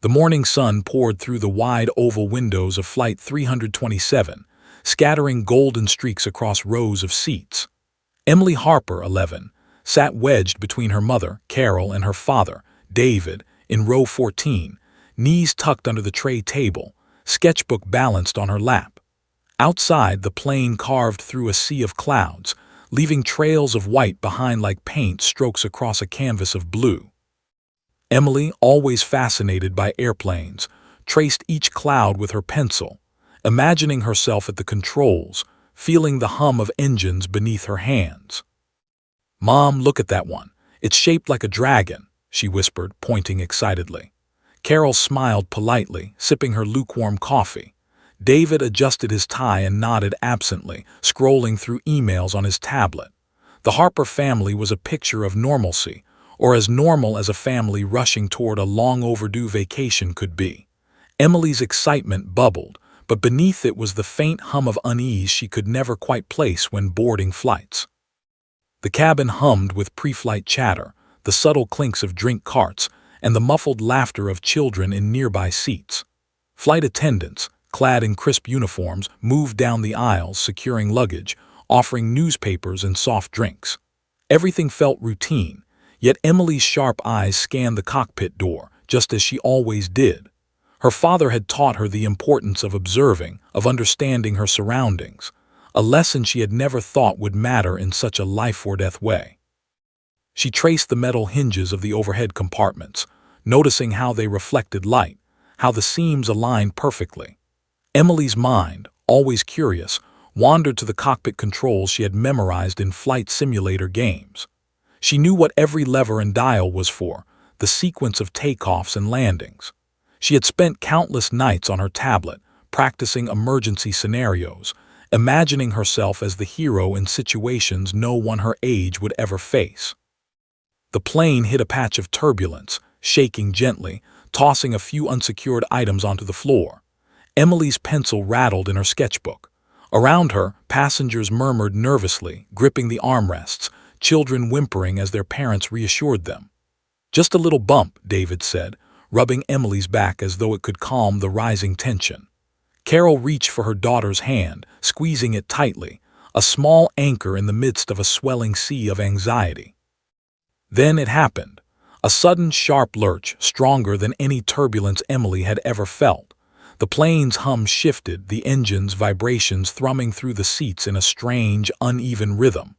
The morning sun poured through the wide oval windows of Flight 327, scattering golden streaks across rows of seats. Emily Harper, 11, sat wedged between her mother, Carol, and her father, David, in row 14, knees tucked under the tray table, sketchbook balanced on her lap. Outside, the plane carved through a sea of clouds, leaving trails of white behind like paint strokes across a canvas of blue. Emily, always fascinated by airplanes, traced each cloud with her pencil, imagining herself at the controls, feeling the hum of engines beneath her hands. "Mom, look at that one. It's shaped like a dragon," she whispered, pointing excitedly. Carol smiled politely, sipping her lukewarm coffee. David adjusted his tie and nodded absently, scrolling through emails on his tablet. The Harper family was a picture of normalcy, or as normal as a family rushing toward a long-overdue vacation could be. Emily's excitement bubbled, but beneath it was the faint hum of unease she could never quite place when boarding flights. The cabin hummed with pre-flight chatter, the subtle clinks of drink carts, and the muffled laughter of children in nearby seats. Flight attendants, clad in crisp uniforms, moved down the aisles securing luggage, offering newspapers and soft drinks. Everything felt routine, yet Emily's sharp eyes scanned the cockpit door, just as she always did. Her father had taught her the importance of observing, of understanding her surroundings, a lesson she had never thought would matter in such a life-or-death way. She traced the metal hinges of the overhead compartments, noticing how they reflected light, how the seams aligned perfectly. Emily's mind, always curious, wandered to the cockpit controls she had memorized in flight simulator games. She knew what every lever and dial was for, the sequence of takeoffs and landings. She had spent countless nights on her tablet, practicing emergency scenarios, imagining herself as the hero in situations no one her age would ever face. The plane hit a patch of turbulence, shaking gently, tossing a few unsecured items onto the floor. Emily's pencil rattled in her sketchbook. Around her, passengers murmured nervously, gripping the armrests, children whimpering as their parents reassured them. "Just a little bump," David said, rubbing Emily's back as though it could calm the rising tension. Carol reached for her daughter's hand, squeezing it tightly, a small anchor in the midst of a swelling sea of anxiety. Then it happened. A sudden sharp lurch, stronger than any turbulence Emily had ever felt. The plane's hum shifted, the engine's vibrations thrumming through the seats in a strange, uneven rhythm.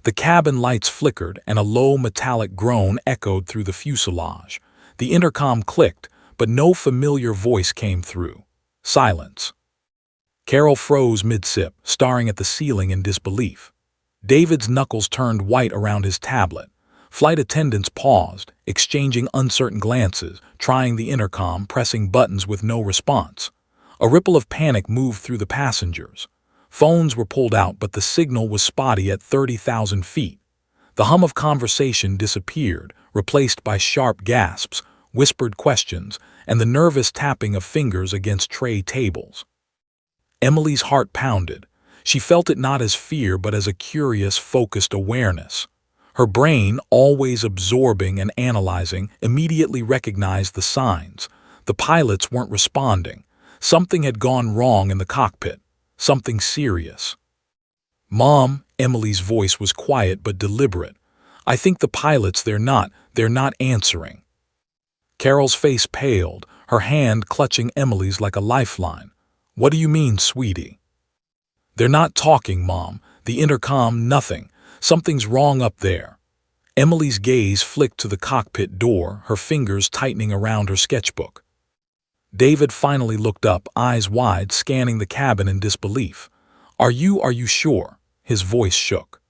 The cabin lights flickered, and a low metallic groan echoed through the fuselage. The intercom clicked, but no familiar voice came through. Silence. Carol froze mid-sip, staring at the ceiling in disbelief. David's knuckles turned white around his tablet. Flight attendants paused, exchanging uncertain glances, trying the intercom, pressing buttons with no response. A ripple of panic moved through the passengers. Phones were pulled out, but the signal was spotty at 30,000 feet. The hum of conversation disappeared, replaced by sharp gasps, whispered questions, and the nervous tapping of fingers against tray tables. Emily's heart pounded. She felt it not as fear but as a curious, focused awareness. Her brain, always absorbing and analyzing, immediately recognized the signs. The pilots weren't responding. Something had gone wrong in the cockpit. Something serious. "Mom," Emily's voice was quiet but deliberate. "I think the pilots, they're not answering." Carol's face paled, her hand clutching Emily's like a lifeline. "What do you mean, sweetie?" "They're not talking, Mom. The intercom, nothing. Something's wrong up there." Emily's gaze flicked to the cockpit door, her fingers tightening around her sketchbook. David finally looked up, eyes wide, scanning the cabin in disbelief. Are you sure?" His voice shook.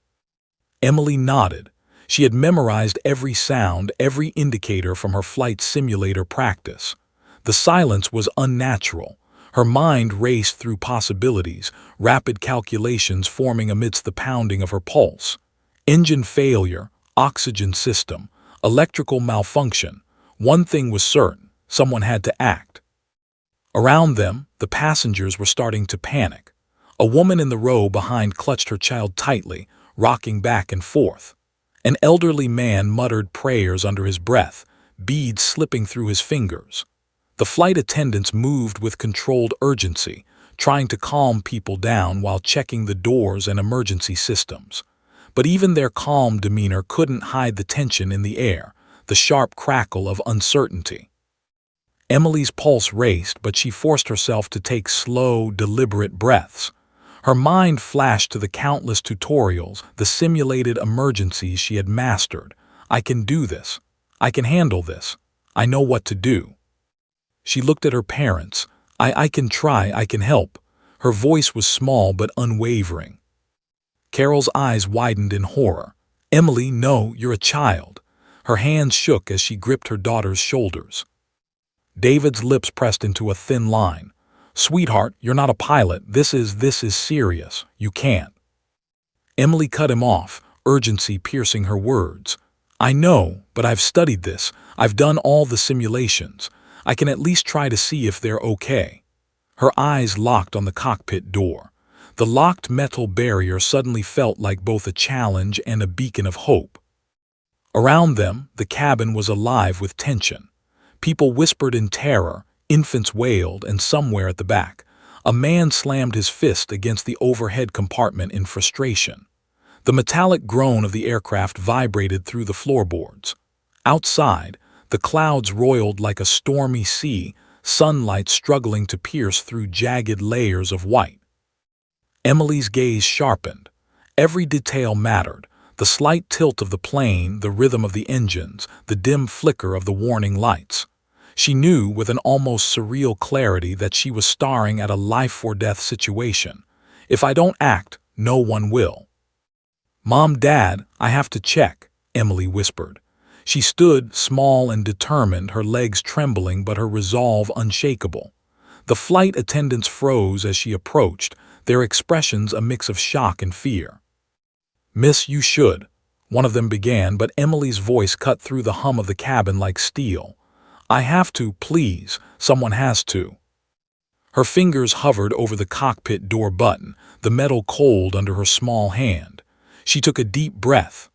Emily nodded. She had memorized every sound, every indicator from her flight simulator practice. The silence was unnatural. Her mind raced through possibilities, rapid calculations forming amidst the pounding of her pulse. Engine failure, oxygen system, electrical malfunction. One thing was certain, someone had to act. Around them, the passengers were starting to panic. A woman in the row behind clutched her child tightly, rocking back and forth. An elderly man muttered prayers under his breath, beads slipping through his fingers. The flight attendants moved with controlled urgency, trying to calm people down while checking the doors and emergency systems. But even their calm demeanor couldn't hide the tension in the air, the sharp crackle of uncertainty. Emily's pulse raced, but she forced herself to take slow, deliberate breaths. Her mind flashed to the countless tutorials, the simulated emergencies she had mastered. I can do this. I can handle this. I know what to do. She looked at her parents. I can try, I can help. Her voice was small but unwavering. Carol's eyes widened in horror. Emily, no, you're a child. Her hands shook as she gripped her daughter's shoulders. David's lips pressed into a thin line. Sweetheart, you're not a pilot. This is serious. You can't. Emily cut him off, urgency piercing her words. I know, but I've studied this. I've done all the simulations. I can at least try to see if they're okay. Her eyes locked on the cockpit door. The locked metal barrier suddenly felt like both a challenge and a beacon of hope. Around them, the cabin was alive with tension. People whispered in terror, infants wailed, and somewhere at the back, a man slammed his fist against the overhead compartment in frustration. The metallic groan of the aircraft vibrated through the floorboards. Outside, the clouds roiled like a stormy sea, sunlight struggling to pierce through jagged layers of white. Emily's gaze sharpened. Every detail mattered. The slight tilt of the plane, the rhythm of the engines, the dim flicker of the warning lights. She knew with an almost surreal clarity that she was staring at a life-or-death situation. If I don't act, no one will. Mom, Dad, I have to check, Emily whispered. She stood, small and determined, her legs trembling but her resolve unshakable. The flight attendants froze as she approached, their expressions a mix of shock and fear. Miss, you should, one of them began, but Emily's voice cut through the hum of the cabin like steel. I have to, please, someone has to. Her fingers hovered over the cockpit door button, the metal cold under her small hand. She took a deep breath.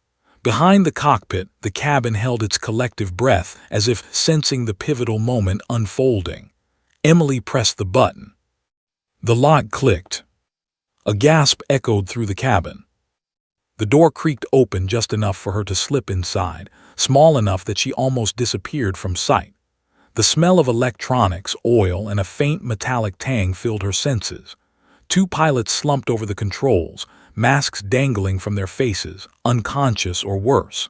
Behind the cockpit, the cabin held its collective breath as if sensing the pivotal moment unfolding. Emily pressed the button. The lock clicked. A gasp echoed through the cabin. The door creaked open just enough for her to slip inside, small enough that she almost disappeared from sight. The smell of electronics, oil, and a faint metallic tang filled her senses. Two pilots slumped over the controls, masks dangling from their faces, unconscious or worse.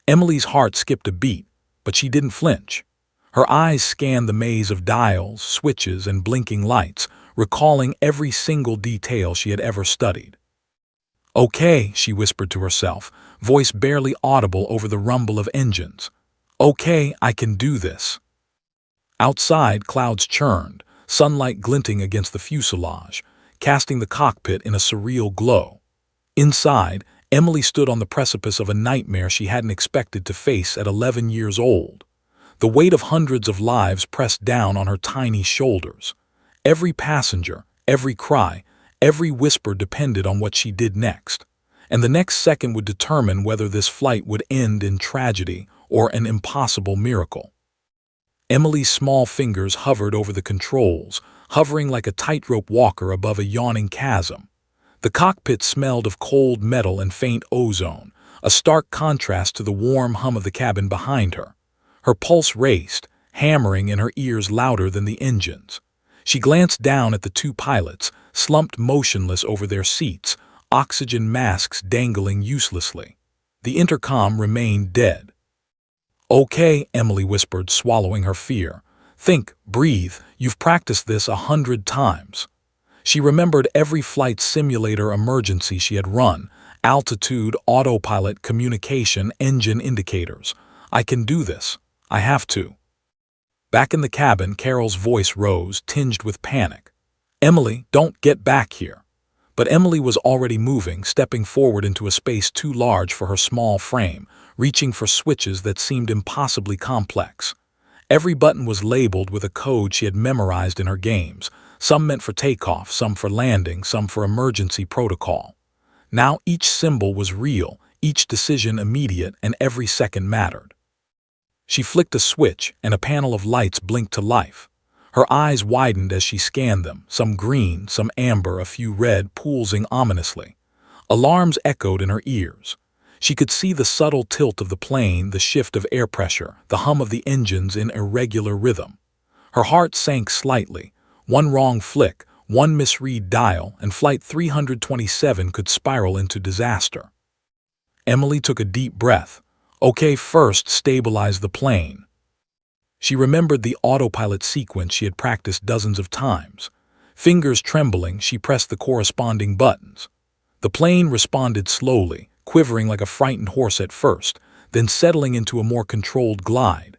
Emily's heart skipped a beat, but she didn't flinch. Her eyes scanned the maze of dials, switches, and blinking lights, recalling every single detail she had ever studied. Okay, she whispered to herself, voice barely audible over the rumble of engines. Okay, I can do this. Outside, clouds churned, sunlight glinting against the fuselage, casting the cockpit in a surreal glow. Inside, Emily stood on the precipice of a nightmare she hadn't expected to face at 11 years old. The weight of hundreds of lives pressed down on her tiny shoulders. Every passenger, every cry, every whisper depended on what she did next. And the next second would determine whether this flight would end in tragedy or an impossible miracle. Emily's small fingers hovered over the controls, hovering like a tightrope walker above a yawning chasm. The cockpit smelled of cold metal and faint ozone, a stark contrast to the warm hum of the cabin behind her. Her pulse raced, hammering in her ears louder than the engines. She glanced down at the two pilots, slumped motionless over their seats, oxygen masks dangling uselessly. The intercom remained dead. Okay, Emily whispered, swallowing her fear. Think, breathe, you've practiced this 100 times. She remembered every flight simulator emergency she had run, altitude, autopilot, communication, engine indicators. I can do this. I have to. Back in the cabin, Carol's voice rose, tinged with panic. Emily, don't get back here. But Emily was already moving, stepping forward into a space too large for her small frame, reaching for switches that seemed impossibly complex. Every button was labeled with a code she had memorized in her games, some meant for takeoff, some for landing, some for emergency protocol. Now each symbol was real, each decision immediate, and every second mattered. She flicked a switch, and a panel of lights blinked to life. Her eyes widened as she scanned them, some green, some amber, a few red, pulsing ominously. Alarms echoed in her ears. She could see the subtle tilt of the plane, the shift of air pressure, the hum of the engines in irregular rhythm. Her heart sank slightly. One wrong flick, one misread dial, and Flight 327 could spiral into disaster. Emily took a deep breath. Okay, first, stabilize the plane. She remembered the autopilot sequence she had practiced dozens of times. Fingers trembling, she pressed the corresponding buttons. The plane responded slowly, quivering like a frightened horse at first, then settling into a more controlled glide.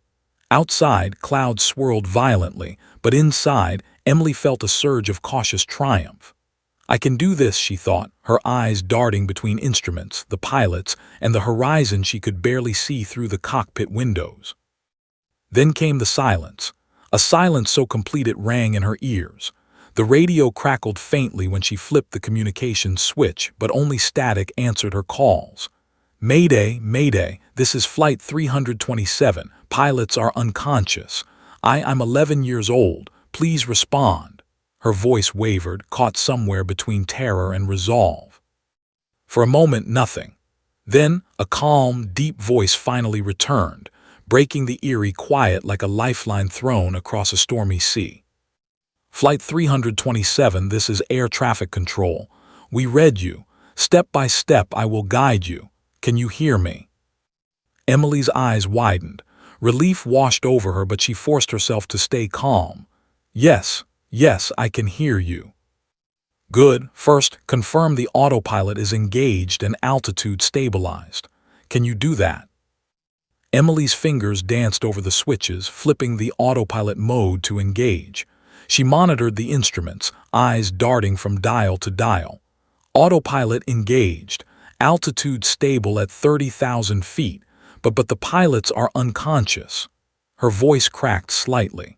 Outside, clouds swirled violently, but inside, Emily felt a surge of cautious triumph. I can do this, she thought, her eyes darting between instruments, the pilots, and the horizon she could barely see through the cockpit windows. Then came the silence, a silence so complete it rang in her ears. The radio crackled faintly when she flipped the communications switch, but only static answered her calls. Mayday, Mayday, this is Flight 327. Pilots are unconscious. I'm 11 years old. Please respond. Her voice wavered, caught somewhere between terror and resolve. For a moment, nothing. Then, a calm, deep voice finally returned, breaking the eerie quiet like a lifeline thrown across a stormy sea. Flight 327, this is air traffic control. We read you. Step by step, I will guide you. Can you hear me? Emily's eyes widened. Relief washed over her, but she forced herself to stay calm. Yes, I can hear you. Good. First, confirm the autopilot is engaged and altitude stabilized. Can you do that? Emily's fingers danced over the switches, flipping the autopilot mode to engage. She monitored the instruments, eyes darting from dial to dial. Autopilot engaged. Altitude stable at 30,000 feet, but the pilots are unconscious. Her voice cracked slightly.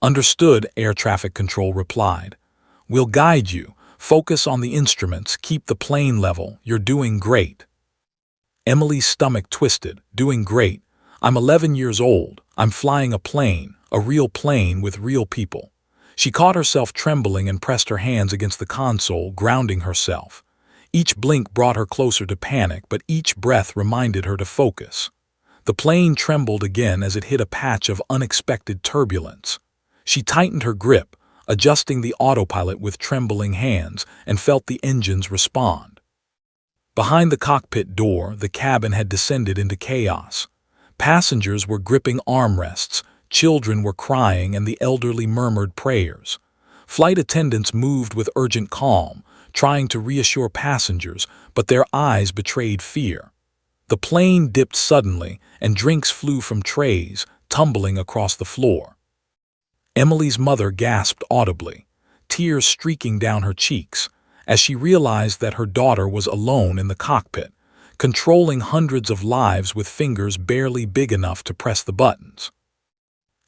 Understood, air traffic control replied. We'll guide you. Focus on the instruments. Keep the plane level. You're doing great. Emily's stomach twisted. Doing great. I'm 11 years old. I'm flying a plane, a real plane with real people. She caught herself trembling and pressed her hands against the console, grounding herself. Each blink brought her closer to panic, but each breath reminded her to focus. The plane trembled again as it hit a patch of unexpected turbulence. She tightened her grip, adjusting the autopilot with trembling hands, and felt the engines respond. Behind the cockpit door, the cabin had descended into chaos. Passengers were gripping armrests, children were crying, and the elderly murmured prayers. Flight attendants moved with urgent calm, trying to reassure passengers, but their eyes betrayed fear. The plane dipped suddenly, and drinks flew from trays, tumbling across the floor. Emily's mother gasped audibly, tears streaking down her cheeks, as she realized that her daughter was alone in the cockpit, controlling hundreds of lives with fingers barely big enough to press the buttons.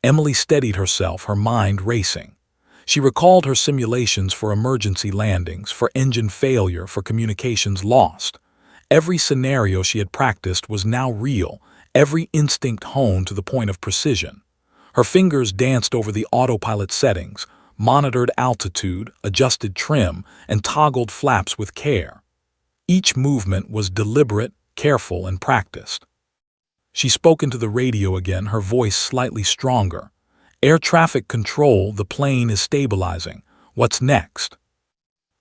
Emily steadied herself, her mind racing. She recalled her simulations for emergency landings, for engine failure, for communications lost. Every scenario she had practiced was now real, every instinct honed to the point of precision. Her fingers danced over the autopilot settings, monitored altitude, adjusted trim, and toggled flaps with care. Each movement was deliberate, careful, and practiced. She spoke into the radio again, her voice slightly stronger. Air traffic control, the plane is stabilizing. What's next?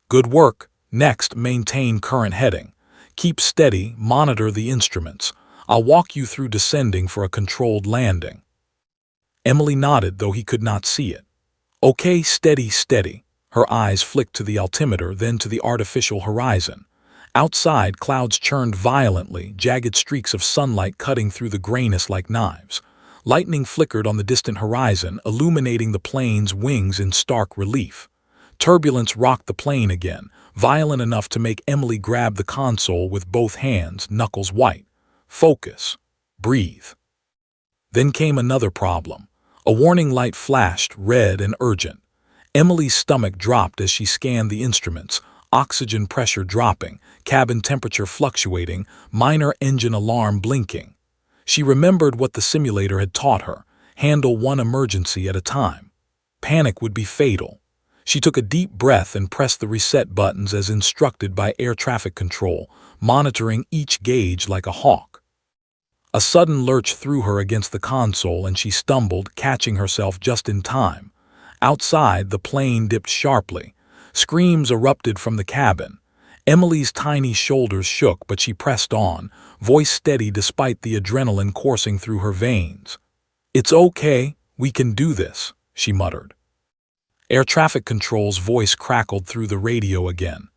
Good work. Next, maintain current heading. Keep steady, monitor the instruments. I'll walk you through descending for a controlled landing. Emily nodded, though he could not see it. Okay, steady, steady. Her eyes flicked to the altimeter, then to the artificial horizon. Outside, clouds churned violently, jagged streaks of sunlight cutting through the grayness like knives. Lightning flickered on the distant horizon, illuminating the plane's wings in stark relief. Turbulence rocked the plane again, violent enough to make Emily grab the console with both hands, knuckles white. Focus. Breathe. Then came another problem. A warning light flashed, red and urgent. Emily's stomach dropped as she scanned the instruments, oxygen pressure dropping, cabin temperature fluctuating, minor engine alarm blinking. She remembered what the simulator had taught her: handle one emergency at a time. Panic would be fatal. She took a deep breath and pressed the reset buttons as instructed by air traffic control, monitoring each gauge like a hawk. A sudden lurch threw her against the console and she stumbled, catching herself just in time. Outside, the plane dipped sharply. Screams erupted from the cabin. Emily's tiny shoulders shook, but she pressed on, voice steady despite the adrenaline coursing through her veins. "It's okay, we can do this," she muttered. Air traffic control's voice crackled through the radio again.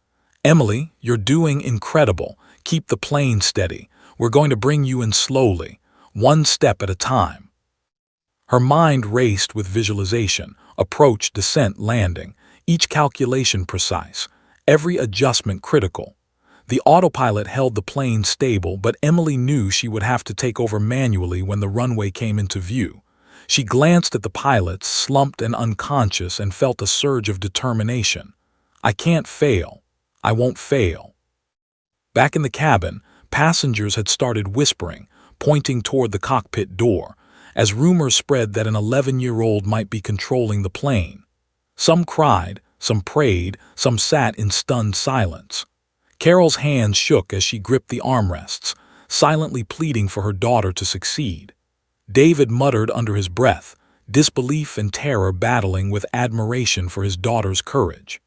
"Emily, you're doing incredible. Keep the plane steady. We're going to bring you in slowly, one step at a time." Her mind raced with visualization, approach, descent, landing, each calculation precise, every adjustment critical. The autopilot held the plane stable, but Emily knew she would have to take over manually when the runway came into view. She glanced at the pilots, slumped and unconscious, and felt a surge of determination. "I can't fail. I won't fail." Back in the cabin, passengers had started whispering, pointing toward the cockpit door, as rumors spread that an 11-year-old might be controlling the plane. Some cried, some prayed, some sat in stunned silence. Carol's hands shook as she gripped the armrests, silently pleading for her daughter to succeed. David muttered under his breath, disbelief and terror battling with admiration for his daughter's courage.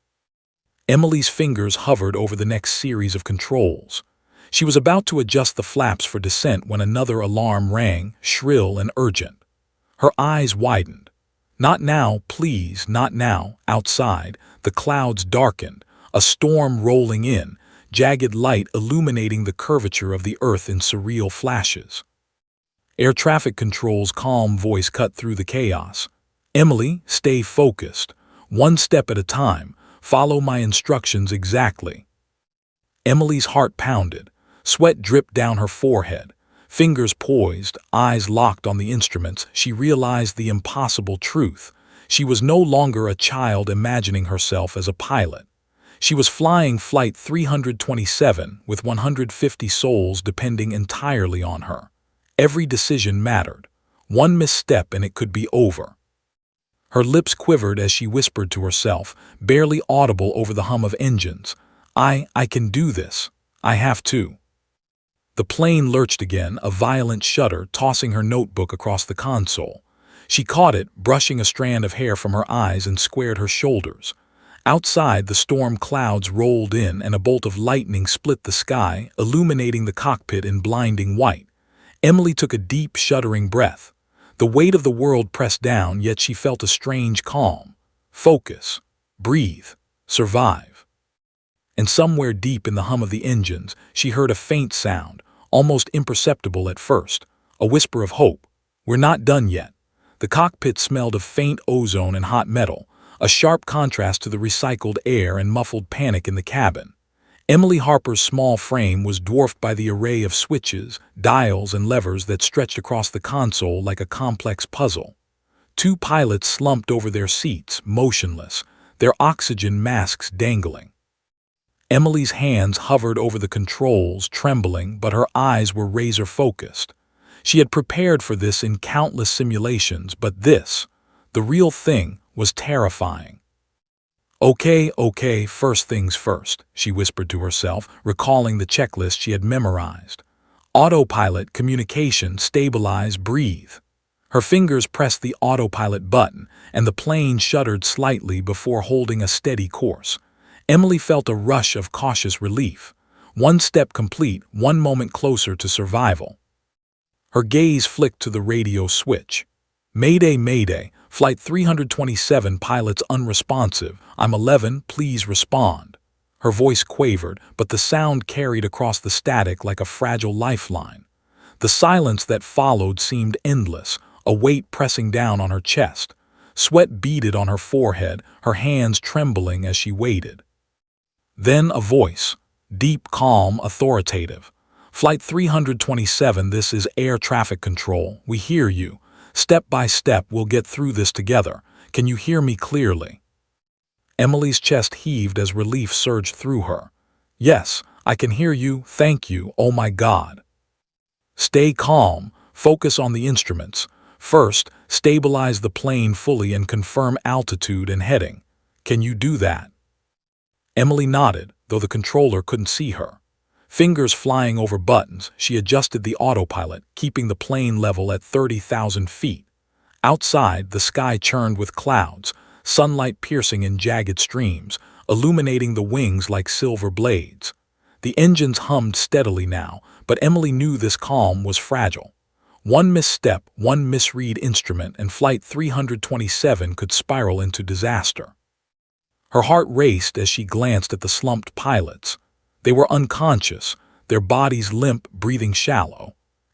Emily's fingers hovered over the next series of controls. She was about to adjust the flaps for descent when another alarm rang, shrill and urgent. Her eyes widened. "Not now, please, not now." Outside, the clouds darkened, a storm rolling in, jagged light illuminating the curvature of the earth in surreal flashes. Air traffic control's calm voice cut through the chaos. "Emily, stay focused. One step at a time. Follow my instructions exactly." Emily's heart pounded. Sweat dripped down her forehead. Fingers poised, eyes locked on the instruments, she realized the impossible truth. She was no longer a child imagining herself as a pilot. She was flying Flight 327 with 150 souls depending entirely on her. Every decision mattered. One misstep and it could be over. Her lips quivered as she whispered to herself, barely audible over the hum of engines. I can do this. I have to." The plane lurched again, a violent shudder tossing her notebook across the console. She caught it, brushing a strand of hair from her eyes, and squared her shoulders. Outside, the storm clouds rolled in and a bolt of lightning split the sky, illuminating the cockpit in blinding white. Emily took a deep, shuddering breath. The weight of the world pressed down, yet she felt a strange calm. Focus. Breathe. Survive. And somewhere deep in the hum of the engines, she heard a faint sound, almost imperceptible at first, a whisper of hope. "We're not done yet." The cockpit smelled of faint ozone and hot metal, a sharp contrast to the recycled air and muffled panic in the cabin. Emily Harper's small frame was dwarfed by the array of switches, dials, and levers that stretched across the console like a complex puzzle. Two pilots slumped over their seats, motionless, their oxygen masks dangling. Emily's hands hovered over the controls, trembling, but her eyes were razor-focused. She had prepared for this in countless simulations, but this, the real thing, was terrifying. Okay, first things first," she whispered to herself, recalling the checklist she had memorized. "Autopilot, communication, stabilize, breathe." Her fingers pressed the autopilot button, and the plane shuddered slightly before holding a steady course. Emily felt a rush of cautious relief. One step complete, one moment closer to survival. Her gaze flicked to the radio switch. "Mayday, Mayday, Flight 327 pilots unresponsive. I'm 11, please respond." Her voice quavered, but the sound carried across the static like a fragile lifeline. The silence that followed seemed endless, a weight pressing down on her chest. Sweat beaded on her forehead, her hands trembling as she waited. Then a voice, deep, calm, authoritative. "Flight 327, this is air traffic control. We hear you. Step by step, we'll get through this together. Can you hear me clearly?" Emily's chest heaved as relief surged through her. "Yes, I can hear you. Thank you. Oh my God." "Stay calm. Focus on the instruments. First, Stabilize the plane fully and confirm altitude and heading. Can you do that?" Emily nodded, though the controller couldn't see her. Fingers flying over buttons, she adjusted the autopilot, keeping the plane level at 30,000 feet. Outside, the sky churned with clouds, sunlight piercing in jagged streams, illuminating the wings like silver blades. The engines hummed steadily now, but Emily knew this calm was fragile. One misstep, one misread instrument, and Flight 327 could spiral into disaster. Her heart raced as she glanced at the slumped pilots. They were unconscious, their bodies limp, breathing shallow.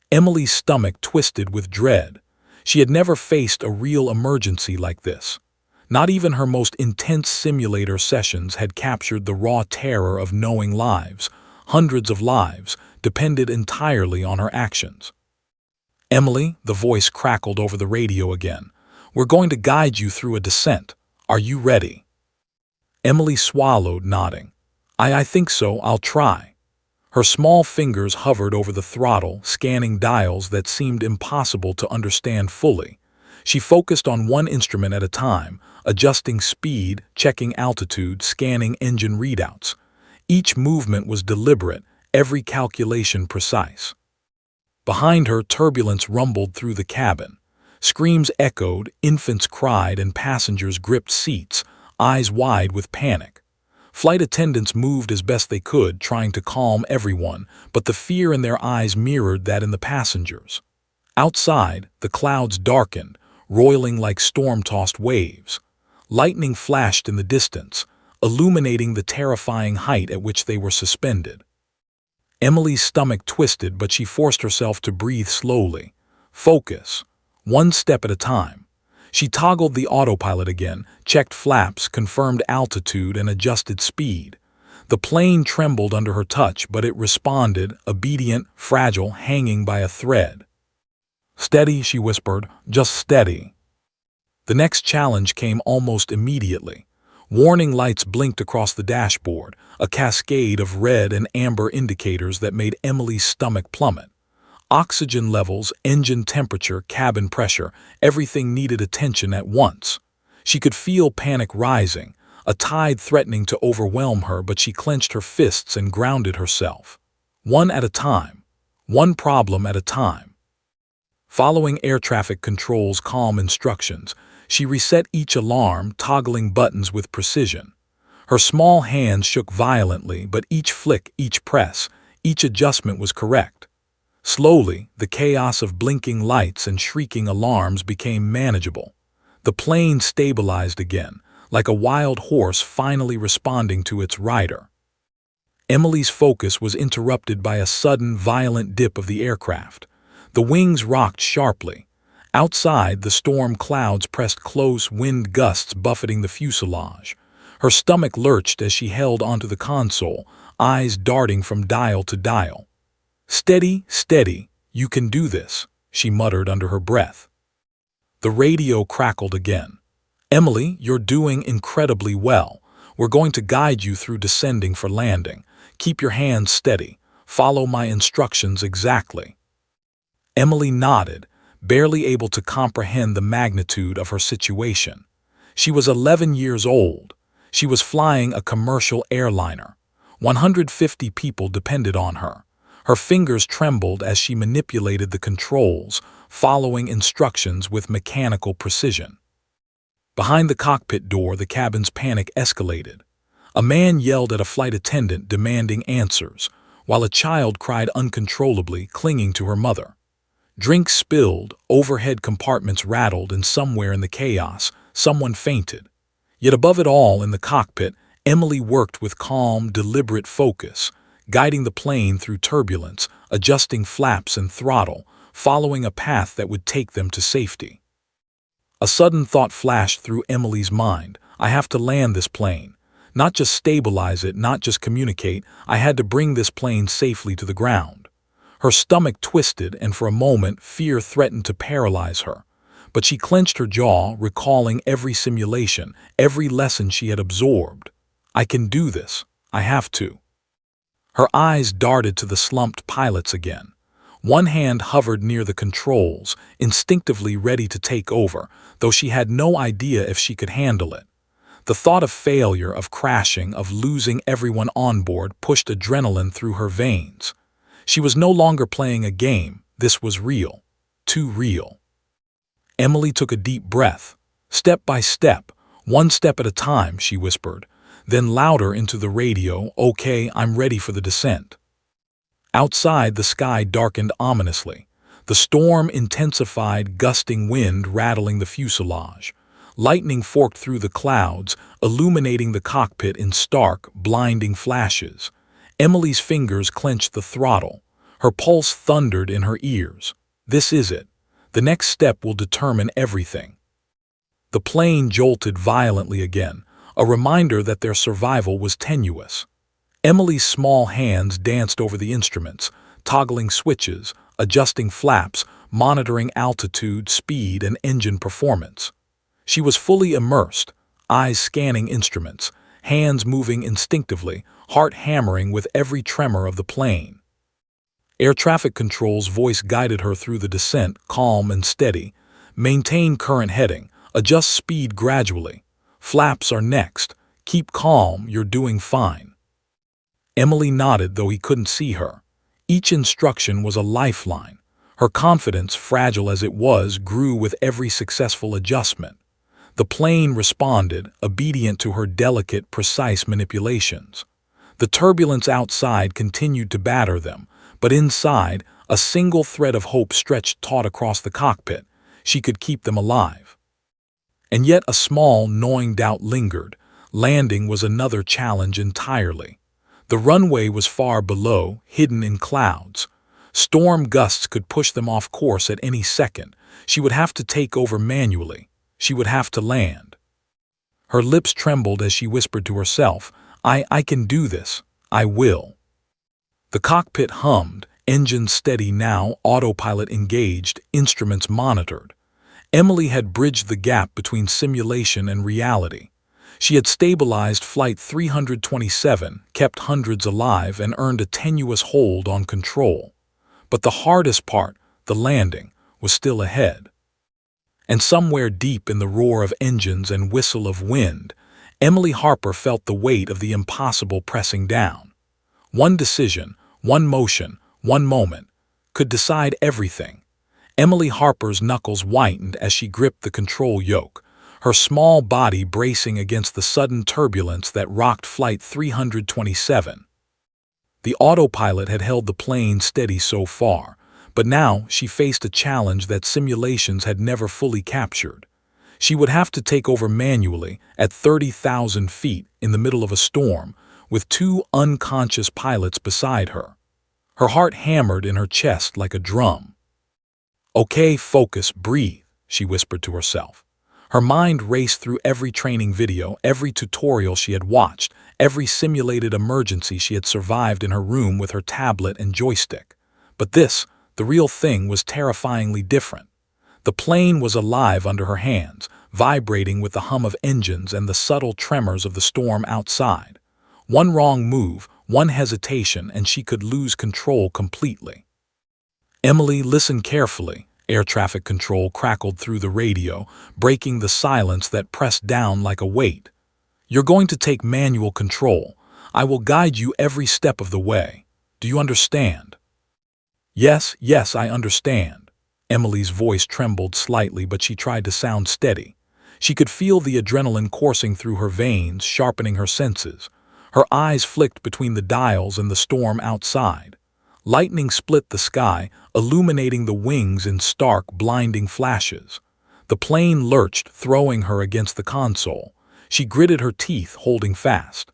Emily's stomach twisted with dread. She had never faced a real emergency like this. Not even her most intense simulator sessions had captured the raw terror of knowing lives, hundreds of lives, depended entirely on her actions. "Emily," the voice crackled over the radio again, "we're going to guide you through a descent. Are you ready?" Emily swallowed, nodding. I think so, I'll try." Her small fingers hovered over the throttle, scanning dials that seemed impossible to understand fully. She focused on one instrument at a time, adjusting speed, checking altitude, scanning engine readouts. Each movement was deliberate, every calculation precise. Behind her, turbulence rumbled through the cabin. Screams echoed, infants cried, and passengers gripped seats, eyes wide with panic. Flight attendants moved as best they could, trying to calm everyone, but the fear in their eyes mirrored that in the passengers. Outside, the clouds darkened, roiling like storm-tossed waves. Lightning flashed in the distance, illuminating the terrifying height at which they were suspended. Emily's stomach twisted, but she forced herself to breathe slowly. Focus. One step at a time. She toggled the autopilot again, checked flaps, confirmed altitude, and adjusted speed. The plane trembled under her touch, but it responded, obedient, fragile, hanging by a thread. "Steady," she whispered, "just steady." The next challenge came almost immediately. Warning lights blinked across the dashboard, a cascade of red and amber indicators that made Emily's stomach plummet. Oxygen levels, engine temperature, cabin pressure, everything needed attention at once. She could feel panic rising, a tide threatening to overwhelm her, but she clenched her fists and grounded herself. One at a time. One problem at a time. Following air traffic control's calm instructions, she reset each alarm, toggling buttons with precision. Her small hands shook violently, but each flick, each press, each adjustment was correct. Slowly, the chaos of blinking lights and shrieking alarms became manageable. The plane stabilized again, like a wild horse finally responding to its rider. Emily's focus was interrupted by a sudden, violent dip of the aircraft. The wings rocked sharply. Outside, the storm clouds pressed close, wind gusts buffeting the fuselage. Her stomach lurched as she held onto the console, eyes darting from dial to dial. "Steady, steady, you can do this," she muttered under her breath. The radio crackled again. "Emily, you're doing incredibly well. We're going to guide you through descending for landing. Keep your hands steady. Follow my instructions exactly." Emily nodded, barely able to comprehend the magnitude of her situation. She was 11 years old. She was flying a commercial airliner. 150 people depended on her. Her fingers trembled as she manipulated the controls, following instructions with mechanical precision. Behind the cockpit door, the cabin's panic escalated. A man yelled at a flight attendant demanding answers, while a child cried uncontrollably, clinging to her mother. Drinks spilled, overhead compartments rattled, and somewhere in the chaos, someone fainted. Yet above it all, in the cockpit, Emily worked with calm, deliberate focus, guiding the plane through turbulence, adjusting flaps and throttle, following a path that would take them to safety. A sudden thought flashed through Emily's mind. I have to land this plane. Not just stabilize it, not just communicate. I had to bring this plane safely to the ground. Her stomach twisted, and for a moment, fear threatened to paralyze her. But she clenched her jaw, recalling every simulation, every lesson she had absorbed. I can do this. I have to. Her eyes darted to the slumped pilots again. One hand hovered near the controls, instinctively ready to take over, though she had no idea if she could handle it. The thought of failure, of crashing, of losing everyone on board pushed adrenaline through her veins. She was no longer playing a game. This was real. Too real. Emily took a deep breath. Step by step, one step at a time, she whispered. Then louder into the radio, "Okay, I'm ready for the descent." Outside, the sky darkened ominously. The storm intensified, gusting wind rattling the fuselage. Lightning forked through the clouds, illuminating the cockpit in stark, blinding flashes. Emily's fingers clenched the throttle. Her pulse thundered in her ears. This is it. The next step will determine everything. The plane jolted violently again, a reminder that their survival was tenuous. Emily's small hands danced over the instruments, toggling switches, adjusting flaps, monitoring altitude, speed, and engine performance. She was fully immersed, eyes scanning instruments, hands moving instinctively, heart hammering with every tremor of the plane. Air traffic control's voice guided her through the descent, calm and steady. Maintain current heading, adjust speed gradually. Flaps are next. Keep calm, you're doing fine. Emily nodded, though he couldn't see her. Each instruction was a lifeline. Her confidence, fragile as it was, grew with every successful adjustment. The plane responded, obedient to her delicate, precise manipulations. The turbulence outside continued to batter them, but inside, a single thread of hope stretched taut across the cockpit. She could keep them alive. And yet a small, gnawing doubt lingered. Landing was another challenge entirely. The runway was far below, hidden in clouds. Storm gusts could push them off course at any second. She would have to take over manually. She would have to land. Her lips trembled as she whispered to herself, I can do this. I will." The cockpit hummed, engines steady now, autopilot engaged, instruments monitored. Emily had bridged the gap between simulation and reality. She had stabilized Flight 327, kept hundreds alive, and earned a tenuous hold on control. But the hardest part, the landing, was still ahead. And somewhere deep in the roar of engines and whistle of wind, Emily Harper felt the weight of the impossible pressing down. One decision, one motion, one moment, could decide everything. Emily Harper's knuckles whitened as she gripped the control yoke, her small body bracing against the sudden turbulence that rocked Flight 327. The autopilot had held the plane steady so far, but now she faced a challenge that simulations had never fully captured. She would have to take over manually at 30,000 feet in the middle of a storm, with two unconscious pilots beside her. Her heart hammered in her chest like a drum. "Okay, focus, breathe," she whispered to herself. Her mind raced through every training video, every tutorial she had watched, every simulated emergency she had survived in her room with her tablet and joystick. But this, the real thing, was terrifyingly different. The plane was alive under her hands, vibrating with the hum of engines and the subtle tremors of the storm outside. One wrong move, one hesitation, and she could lose control completely. "Emily, listen carefully," air traffic control crackled through the radio, breaking the silence that pressed down like a weight. "You're going to take manual control. I will guide you every step of the way. Do you understand?" Yes, I understand." Emily's voice trembled slightly, but she tried to sound steady. She could feel the adrenaline coursing through her veins, sharpening her senses. Her eyes flicked between the dials and the storm outside. Lightning split the sky, illuminating the wings in stark, blinding flashes. The plane lurched, throwing her against the console. She gritted her teeth, holding fast.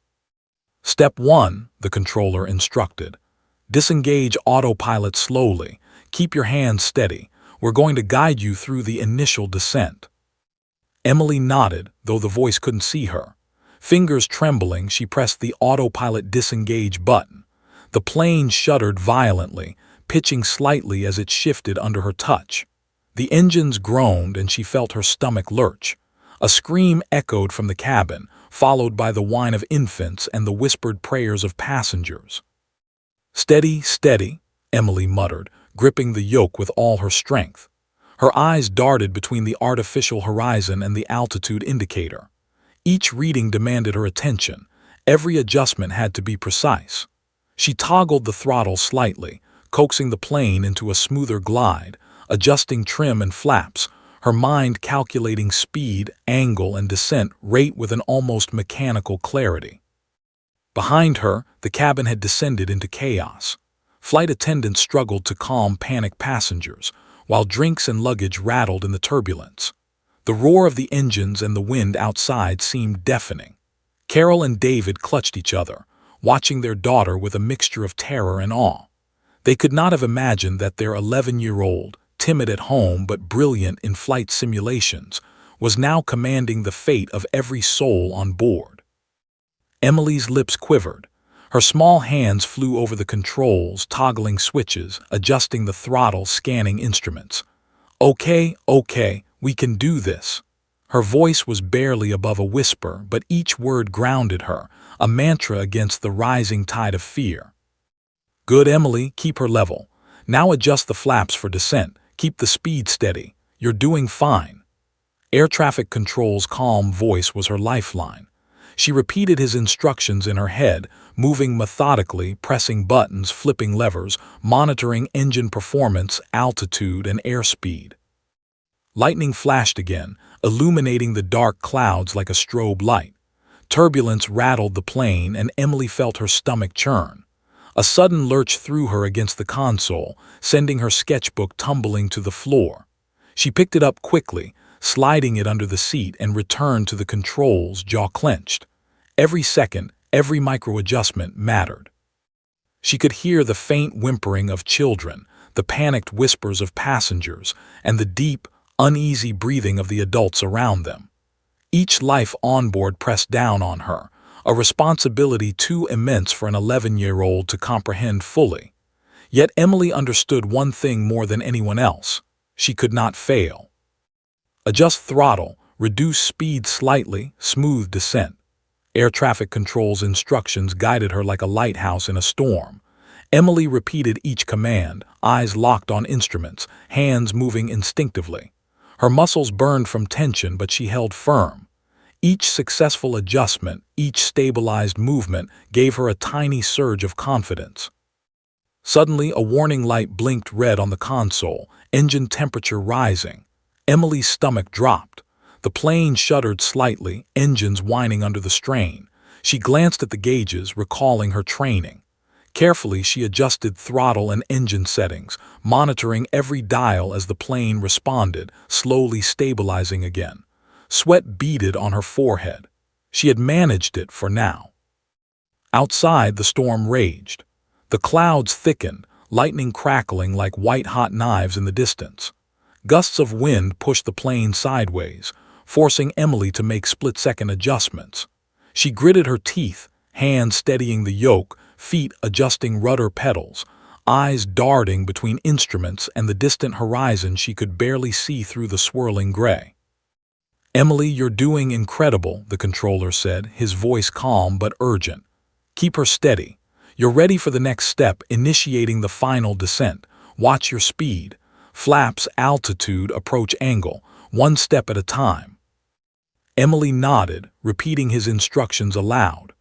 "Step 1, the controller instructed. Disengage autopilot slowly. Keep your hands steady. We're going to guide you through the initial descent." Emily nodded, though the voice couldn't see her. Fingers trembling, she pressed the autopilot disengage button. The plane shuddered violently, pitching slightly as it shifted under her touch. The engines groaned and she felt her stomach lurch. A scream echoed from the cabin, followed by the whine of infants and the whispered prayers of passengers. "Steady, steady," Emily muttered, gripping the yoke with all her strength. Her eyes darted between the artificial horizon and the altitude indicator. Each reading demanded her attention. Every adjustment had to be precise. She toggled the throttle slightly, coaxing the plane into a smoother glide, adjusting trim and flaps, her mind calculating speed, angle, and descent rate with an almost mechanical clarity. Behind her, the cabin had descended into chaos. Flight attendants struggled to calm panicked passengers, while drinks and luggage rattled in the turbulence. The roar of the engines and the wind outside seemed deafening. Carol and David clutched each other, watching their daughter with a mixture of terror and awe. They could not have imagined that their 11-year-old, timid at home but brilliant in flight simulations, was now commanding the fate of every soul on board. Emily's lips quivered. Her small hands flew over the controls, toggling switches, adjusting the throttle, scanning instruments. "Okay, we can do this." Her voice was barely above a whisper, but each word grounded her, a mantra against the rising tide of fear. "Good, Emily, keep her level. Now adjust the flaps for descent. Keep the speed steady. You're doing fine." Air traffic control's calm voice was her lifeline. She repeated his instructions in her head, moving methodically, pressing buttons, flipping levers, monitoring engine performance, altitude, and airspeed. Lightning flashed again, illuminating the dark clouds like a strobe light. Turbulence rattled the plane, and Emily felt her stomach churn. A sudden lurch threw her against the console, sending her sketchbook tumbling to the floor. She picked it up quickly, sliding it under the seat, and returned to the controls, jaw clenched. Every second, every micro-adjustment mattered. She could hear the faint whimpering of children, the panicked whispers of passengers, and the deep, uneasy breathing of the adults around them. Each life on board pressed down on her, a responsibility too immense for an 11-year-old to comprehend fully. Yet Emily understood one thing more than anyone else: she could not fail. Adjust throttle, reduce speed slightly, smooth descent. Air traffic control's instructions guided her like a lighthouse in a storm. Emily repeated each command, eyes locked on instruments, hands moving instinctively. Her muscles burned from tension, but she held firm. Each successful adjustment, each stabilized movement gave her a tiny surge of confidence. Suddenly, a warning light blinked red on the console, engine temperature rising. Emily's stomach dropped. The plane shuddered slightly, engines whining under the strain. She glanced at the gauges, recalling her training. Carefully, she adjusted throttle and engine settings, monitoring every dial as the plane responded, slowly stabilizing again. Sweat beaded on her forehead. She had managed it for now. Outside, the storm raged. The clouds thickened, lightning crackling like white-hot knives in the distance. Gusts of wind pushed the plane sideways, forcing Emily to make split-second adjustments. She gritted her teeth, hands steadying the yoke, feet adjusting rudder pedals, eyes darting between instruments and the distant horizon she could barely see through the swirling gray. "Emily, you're doing incredible," the controller said, his voice calm but urgent. "Keep her steady. You're ready for the next step, initiating the final descent. Watch your speed. Flaps, altitude, approach angle, one step at a time." Emily nodded, repeating his instructions aloud.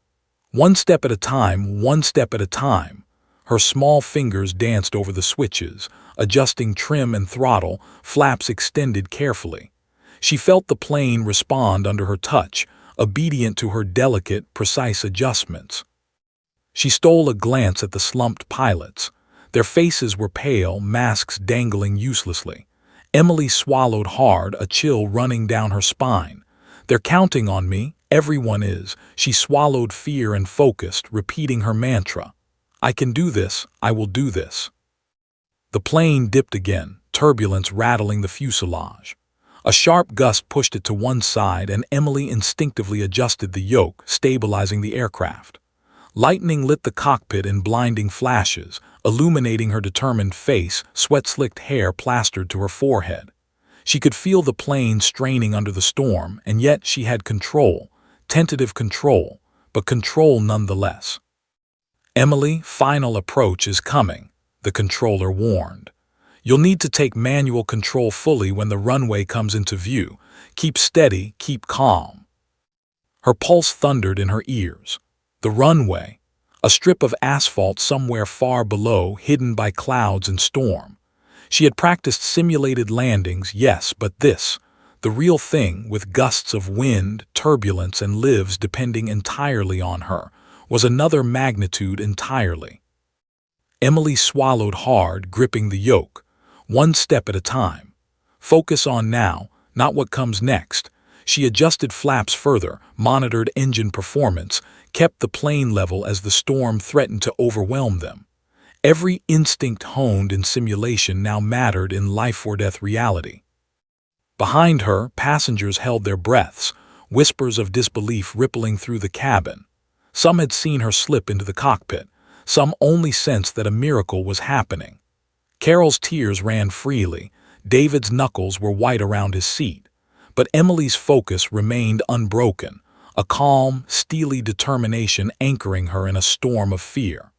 One step at a time, one step at a time. Her small fingers danced over the switches, adjusting trim and throttle, flaps extended carefully. She felt the plane respond under her touch, obedient to her delicate, precise adjustments. She stole a glance at the slumped pilots. Their faces were pale, masks dangling uselessly. Emily swallowed hard, a chill running down her spine. "They're counting on me, everyone is." She swallowed fear and focused, repeating her mantra. "I can do this, I will do this." The plane dipped again, turbulence rattling the fuselage. A sharp gust pushed it to one side, and Emily instinctively adjusted the yoke, stabilizing the aircraft. Lightning lit the cockpit in blinding flashes, illuminating her determined face, sweat-slicked hair plastered to her forehead. She could feel the plane straining under the storm, and yet she had control, tentative control, but control nonetheless. "Emily, final approach is coming," the controller warned. You'll need to take manual control fully when the runway comes into view. Keep steady, keep calm." Her pulse thundered in her ears. The runway, a strip of asphalt somewhere far below, hidden by clouds and storm. She had practiced simulated landings, yes, but this, the real thing, with gusts of wind, turbulence, and lives depending entirely on her, was another magnitude entirely. Emily swallowed hard, gripping the yoke, one step at a time. Focus on now, not what comes next. She adjusted flaps further, monitored engine performance, kept the plane level as the storm threatened to overwhelm them. Every instinct honed in simulation now mattered in life-or-death reality. Behind her, passengers held their breaths, whispers of disbelief rippling through the cabin. Some had seen her slip into the cockpit. Some only sensed that a miracle was happening. Carol's tears ran freely. David's knuckles were white around his seat. But Emily's focus remained unbroken, a calm, steely determination anchoring her in a storm of fear.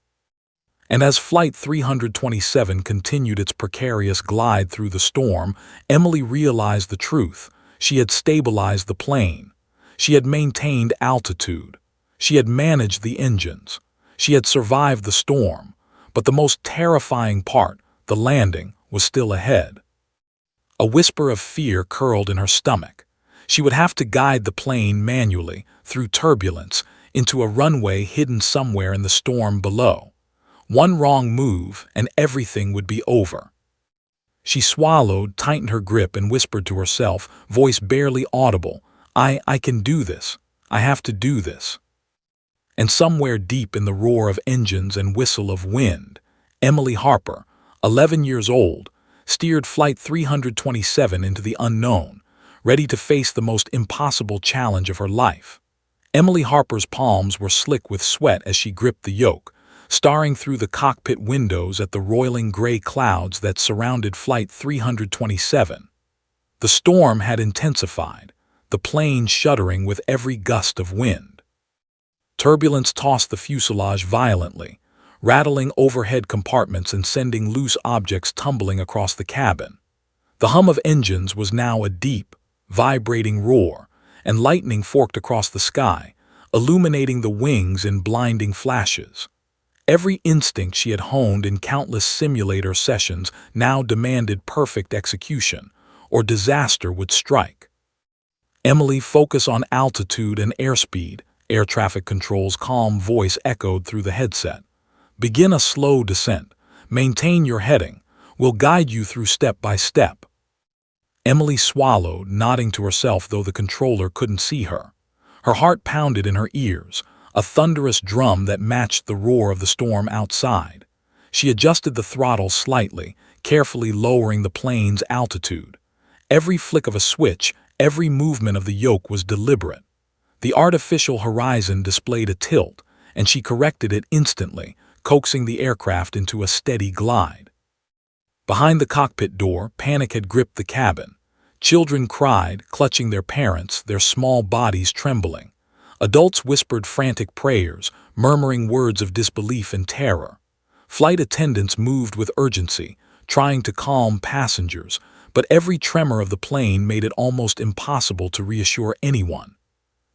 And as Flight 327 continued its precarious glide through the storm, Emily realized the truth. She had stabilized the plane. She had maintained altitude. She had managed the engines. She had survived the storm. But the most terrifying part, the landing, was still ahead. A whisper of fear curled in her stomach. She would have to guide the plane manually, through turbulence, into a runway hidden somewhere in the storm below. One wrong move, and everything would be over. She swallowed, tightened her grip, and whispered to herself, voice barely audible, I can do this. I have to do this." And somewhere deep in the roar of engines and whistle of wind, Emily Harper, 11 years old, steered Flight 327 into the unknown, ready to face the most impossible challenge of her life. Emily Harper's palms were slick with sweat as she gripped the yoke, staring through the cockpit windows at the roiling gray clouds that surrounded Flight 327. The storm had intensified, the plane shuddering with every gust of wind. Turbulence tossed the fuselage violently, rattling overhead compartments and sending loose objects tumbling across the cabin. The hum of engines was now a deep, vibrating roar, and lightning forked across the sky, illuminating the wings in blinding flashes. Every instinct she had honed in countless simulator sessions now demanded perfect execution, or disaster would strike. "Emily, focus on altitude and airspeed," air traffic control's calm voice echoed through the headset. "Begin a slow descent. Maintain your heading. We'll guide you through step by step." Emily swallowed, nodding to herself though the controller couldn't see her. Her heart pounded in her ears, a thunderous drum that matched the roar of the storm outside. She adjusted the throttle slightly, carefully lowering the plane's altitude. Every flick of a switch, every movement of the yoke was deliberate. The artificial horizon displayed a tilt, and she corrected it instantly, coaxing the aircraft into a steady glide. Behind the cockpit door, panic had gripped the cabin. Children cried, clutching their parents, their small bodies trembling. Adults whispered frantic prayers, murmuring words of disbelief and terror. Flight attendants moved with urgency, trying to calm passengers, but every tremor of the plane made it almost impossible to reassure anyone.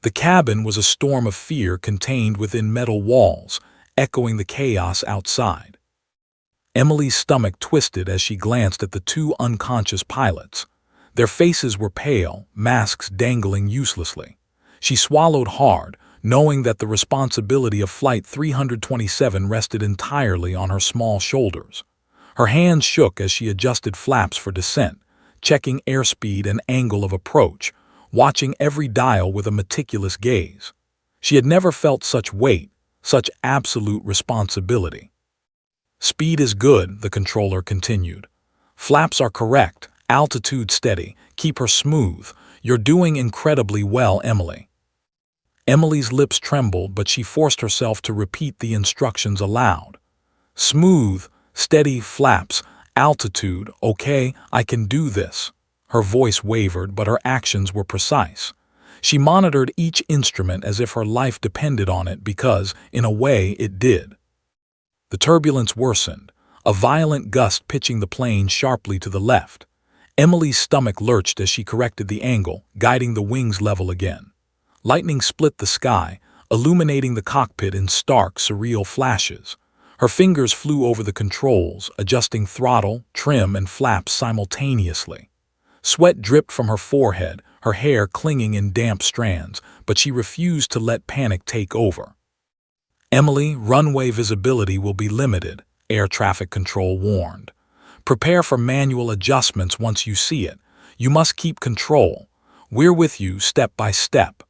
The cabin was a storm of fear contained within metal walls, echoing the chaos outside. Emily's stomach twisted as she glanced at the two unconscious pilots. Their faces were pale, masks dangling uselessly. She swallowed hard, knowing that the responsibility of Flight 327 rested entirely on her small shoulders. Her hands shook as she adjusted flaps for descent, checking airspeed and angle of approach, watching every dial with a meticulous gaze. She had never felt such weight, such absolute responsibility. "Speed is good," the controller continued. "Flaps are correct, altitude steady, keep her smooth. You're doing incredibly well, Emily." Emily's lips trembled, but she forced herself to repeat the instructions aloud. "Smooth, steady flaps, altitude, okay, I can do this." Her voice wavered, but her actions were precise. She monitored each instrument as if her life depended on it because, in a way, it did. The turbulence worsened. a violent gust pitching the plane sharply to the left. Emily's stomach lurched as she corrected the angle, guiding the wings level again. Lightning split the sky, illuminating the cockpit in stark, surreal flashes. Her fingers flew over the controls, adjusting throttle, trim, and flaps simultaneously. Sweat dripped from her forehead, her hair clinging in damp strands, but she refused to let panic take over. "Emily, runway visibility will be limited," air traffic control warned. "Prepare for manual adjustments once you see it. You must keep control. We're with you step by step."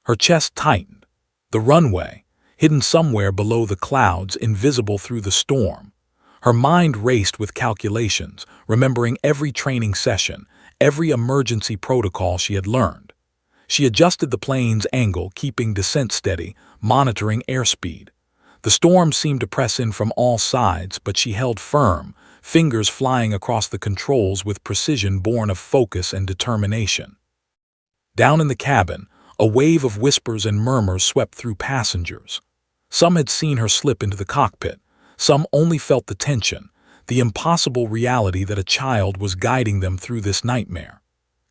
Her chest tightened. The runway, hidden somewhere below the clouds, invisible through the storm. Her mind raced with calculations, remembering every training session, every emergency protocol she had learned. She adjusted the plane's angle, keeping descent steady, monitoring airspeed. The storm seemed to press in from all sides, but she held firm, fingers flying across the controls with precision born of focus and determination. Down in the cabin, a wave of whispers and murmurs swept through passengers. Some had seen her slip into the cockpit. Some only felt the tension, the impossible reality that a child was guiding them through this nightmare.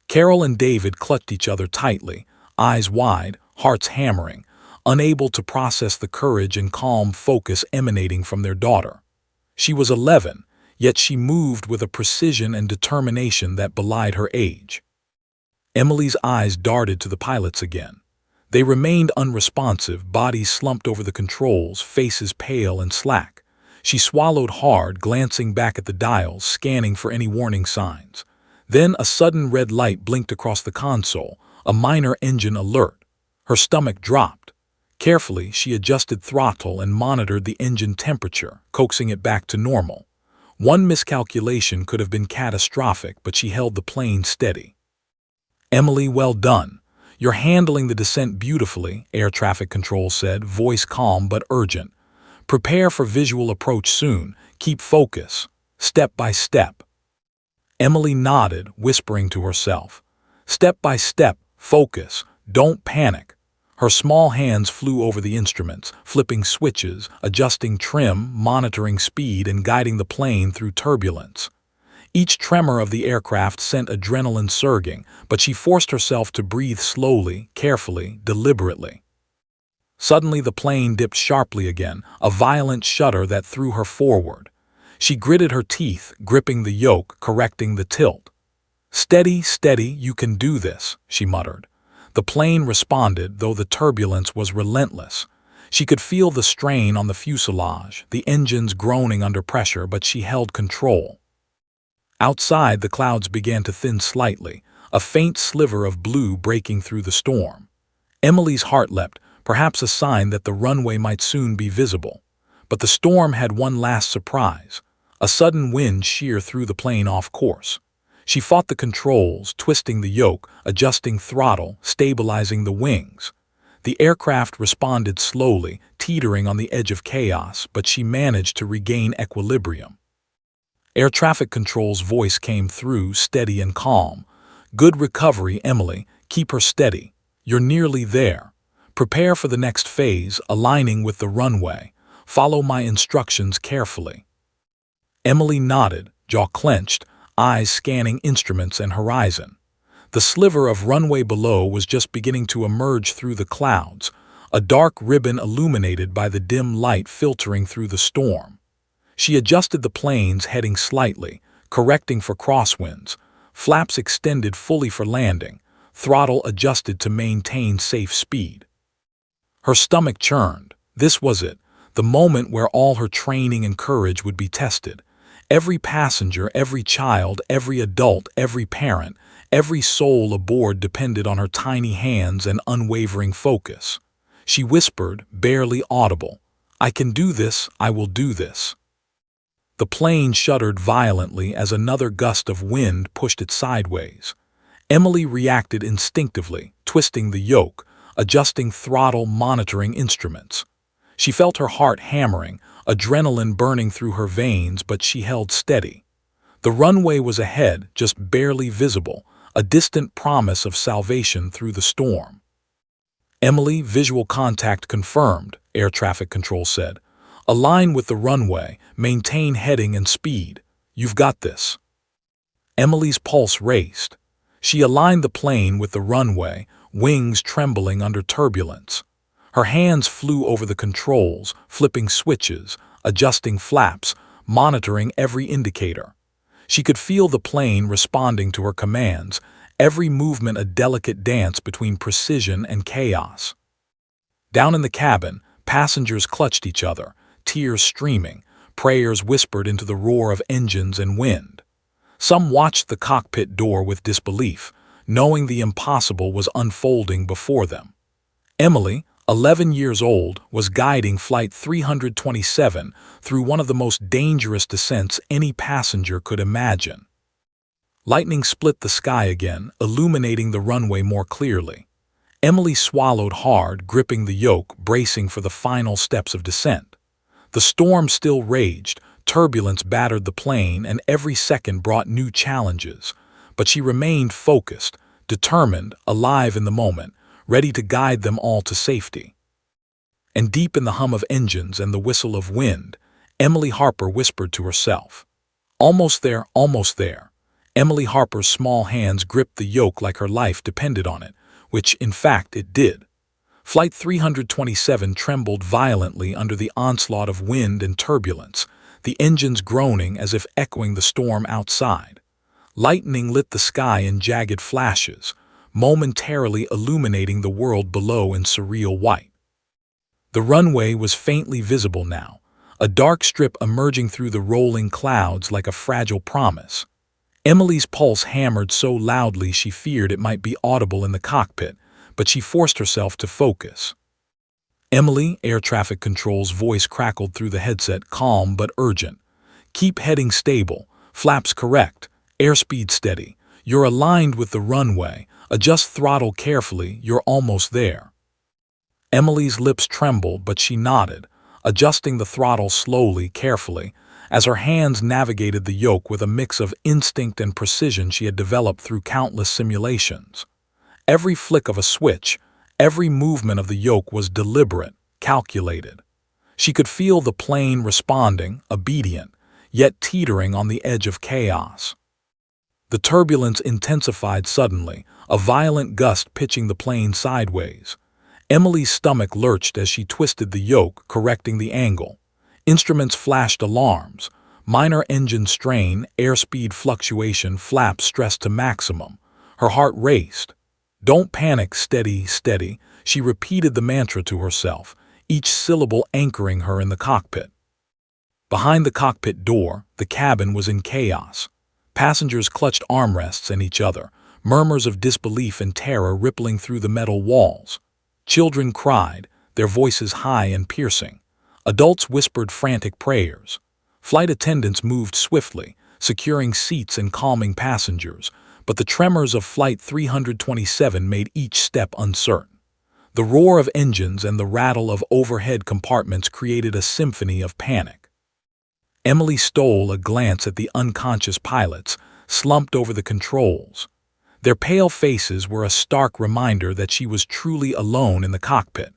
Carol and David clutched each other tightly, eyes wide, hearts hammering, unable to process the courage and calm focus emanating from their daughter. She was 11, yet she moved with a precision and determination that belied her age. Emily's eyes darted to the pilots again. They remained unresponsive, bodies slumped over the controls, faces pale and slack. She swallowed hard, glancing back at the dials, scanning for any warning signs. Then a sudden red light blinked across the console, a minor engine alert. Her stomach dropped. Carefully, she adjusted throttle and monitored the engine temperature, coaxing it back to normal. One miscalculation could have been catastrophic, but she held the plane steady. "Emily, well done. You're handling the descent beautifully," air traffic control said, voice calm but urgent. "Prepare for visual approach soon. Keep focus. Step by step." Emily nodded, whispering to herself. "Step by step, focus, don't panic." Her small hands flew over the instruments, flipping switches, adjusting trim, monitoring speed, and guiding the plane through turbulence. Each tremor of the aircraft sent adrenaline surging, but she forced herself to breathe slowly, carefully, deliberately. Suddenly the plane dipped sharply again, a violent shudder that threw her forward. She gritted her teeth, gripping the yoke, correcting the tilt. "Steady, steady, you can do this," she muttered. The plane responded, though the turbulence was relentless. She could feel the strain on the fuselage, the engines groaning under pressure, but she held control. Outside, the clouds began to thin slightly, a faint sliver of blue breaking through the storm. Emily's heart leapt, perhaps a sign that the runway might soon be visible. But the storm had one last surprise. A sudden wind sheer threw the plane off course. She fought the controls, twisting the yoke, adjusting throttle, stabilizing the wings. The aircraft responded slowly, teetering on the edge of chaos, but she managed to regain equilibrium. Air traffic control's voice came through, steady and calm. "Good recovery, Emily. Keep her steady. You're nearly there. Prepare for the next phase, aligning with the runway. Follow my instructions carefully." Emily nodded, jaw clenched, eyes scanning instruments and horizon. The sliver of runway below was just beginning to emerge through the clouds, a dark ribbon illuminated by the dim light filtering through the storm. She adjusted the plane's heading slightly, correcting for crosswinds, flaps extended fully for landing, throttle adjusted to maintain safe speed. Her stomach churned. This was it, the moment where all her training and courage would be tested. Every passenger, every child, every adult, every parent, every soul aboard depended on her tiny hands and unwavering focus. She whispered, barely audible, "I can do this, I will do this." The plane shuddered violently as another gust of wind pushed it sideways. Emily reacted instinctively, twisting the yoke, adjusting throttle, monitoring instruments. She felt her heart hammering, adrenaline burning through her veins, but she held steady. The runway was ahead, just barely visible, a distant promise of salvation through the storm. "Emily, visual contact confirmed," air traffic control said. Align with the runway, maintain heading and speed. You've got this. Emily's pulse raced. She aligned the plane with the runway, wings trembling under turbulence. Her hands flew over the controls, flipping switches, adjusting flaps, monitoring every indicator. She could feel the plane responding to her commands, every movement a delicate dance between precision and chaos. Down in the cabin, passengers clutched each other, tears streaming, prayers whispered into the roar of engines and wind. Some watched the cockpit door with disbelief, knowing the impossible was unfolding before them. Emily, 11 years old, was guiding Flight 327 through one of the most dangerous descents any passenger could imagine. Lightning split the sky again, illuminating the runway more clearly. Emily swallowed hard, gripping the yoke, bracing for the final steps of descent. The storm still raged, turbulence battered the plane, and every second brought new challenges. But she remained focused, determined, alive in the moment, ready to guide them all to safety. And deep in the hum of engines and the whistle of wind, Emily Harper whispered to herself. Almost there, almost there. Emily Harper's small hands gripped the yoke like her life depended on it, which, in fact, it did. Flight 327 trembled violently under the onslaught of wind and turbulence, the engines groaning as if echoing the storm outside. Lightning lit the sky in jagged flashes, momentarily illuminating the world below in surreal white. The runway was faintly visible now, a dark strip emerging through the rolling clouds like a fragile promise. Emily's pulse hammered so loudly she feared it might be audible in the cockpit, but she forced herself to focus. Emily, air traffic control's voice crackled through the headset, calm but urgent. Keep heading stable, flaps correct, airspeed steady. You're aligned with the runway, adjust throttle carefully, you're almost there. Emily's lips trembled, but she nodded, adjusting the throttle slowly, carefully, as her hands navigated the yoke with a mix of instinct and precision she had developed through countless simulations. Every flick of a switch, every movement of the yoke was deliberate, calculated. She could feel the plane responding, obedient, yet teetering on the edge of chaos. The turbulence intensified suddenly, a violent gust pitching the plane sideways. Emily's stomach lurched as she twisted the yoke, correcting the angle. Instruments flashed alarms. Minor engine strain, airspeed fluctuation, flaps stressed to maximum. Her heart raced. Don't panic, steady, steady. She repeated the mantra to herself, each syllable anchoring her in the cockpit. Behind the cockpit door, the cabin was in chaos. Passengers clutched armrests and each other, murmurs of disbelief and terror rippling through the metal walls. Children cried, their voices high and piercing. Adults whispered frantic prayers. Flight attendants moved swiftly, securing seats and calming passengers, but the tremors of Flight 327 made each step uncertain. The roar of engines and the rattle of overhead compartments created a symphony of panic. Emily stole a glance at the unconscious pilots, slumped over the controls. Their pale faces were a stark reminder that she was truly alone in the cockpit.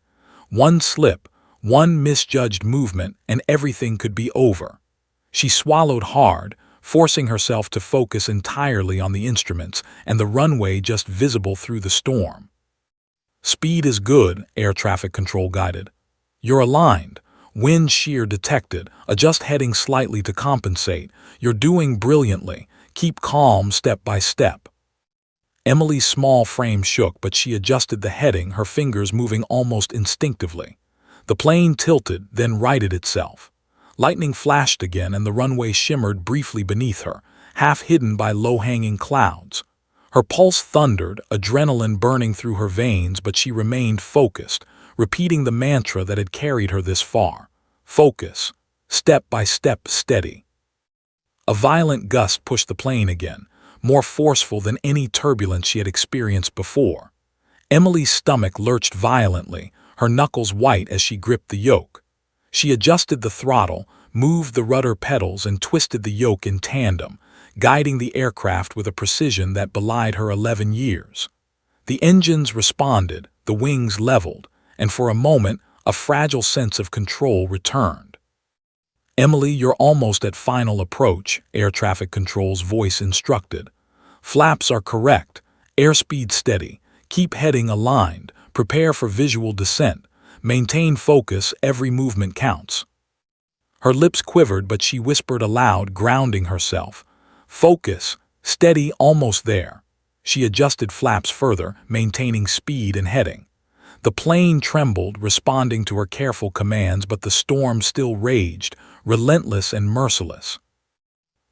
One slip, one misjudged movement, and everything could be over. She swallowed hard, forcing herself to focus entirely on the instruments and the runway just visible through the storm. Speed is good, air traffic control guided. You're aligned. Wind shear detected. Adjust heading slightly to compensate. You're doing brilliantly. Keep calm step by step. Emily's small frame shook, but she adjusted the heading, her fingers moving almost instinctively. The plane tilted, then righted itself. Lightning flashed again and the runway shimmered briefly beneath her, half hidden by low-hanging clouds. Her pulse thundered, adrenaline burning through her veins, but she remained focused, repeating the mantra that had carried her this far. Focus. Step by step, steady. A violent gust pushed the plane again, more forceful than any turbulence she had experienced before. Emily's stomach lurched violently, her knuckles white as she gripped the yoke. She adjusted the throttle, moved the rudder pedals, and twisted the yoke in tandem, guiding the aircraft with a precision that belied her 11 years. The engines responded, the wings leveled, and for a moment, a fragile sense of control returned. "Emily, you're almost at final approach," air traffic control's voice instructed. "Flaps are correct. Airspeed steady. Keep heading aligned. Prepare for visual descent. Maintain focus, every movement counts." Her lips quivered, but she whispered aloud, grounding herself. "Focus. Steady, almost there." She adjusted flaps further, maintaining speed and heading. The plane trembled, responding to her careful commands, but the storm still raged, relentless and merciless.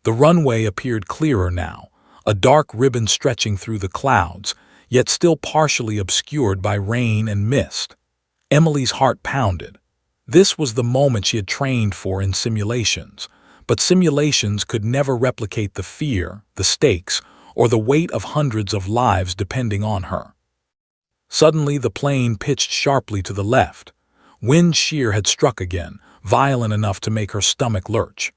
The runway appeared clearer now, a dark ribbon stretching through the clouds, yet still partially obscured by rain and mist. Emily's heart pounded. This was the moment she had trained for in simulations, but simulations could never replicate the fear, the stakes, or the weight of hundreds of lives depending on her. Suddenly the plane pitched sharply to the left. Wind shear had struck again, violent enough to make her stomach lurch.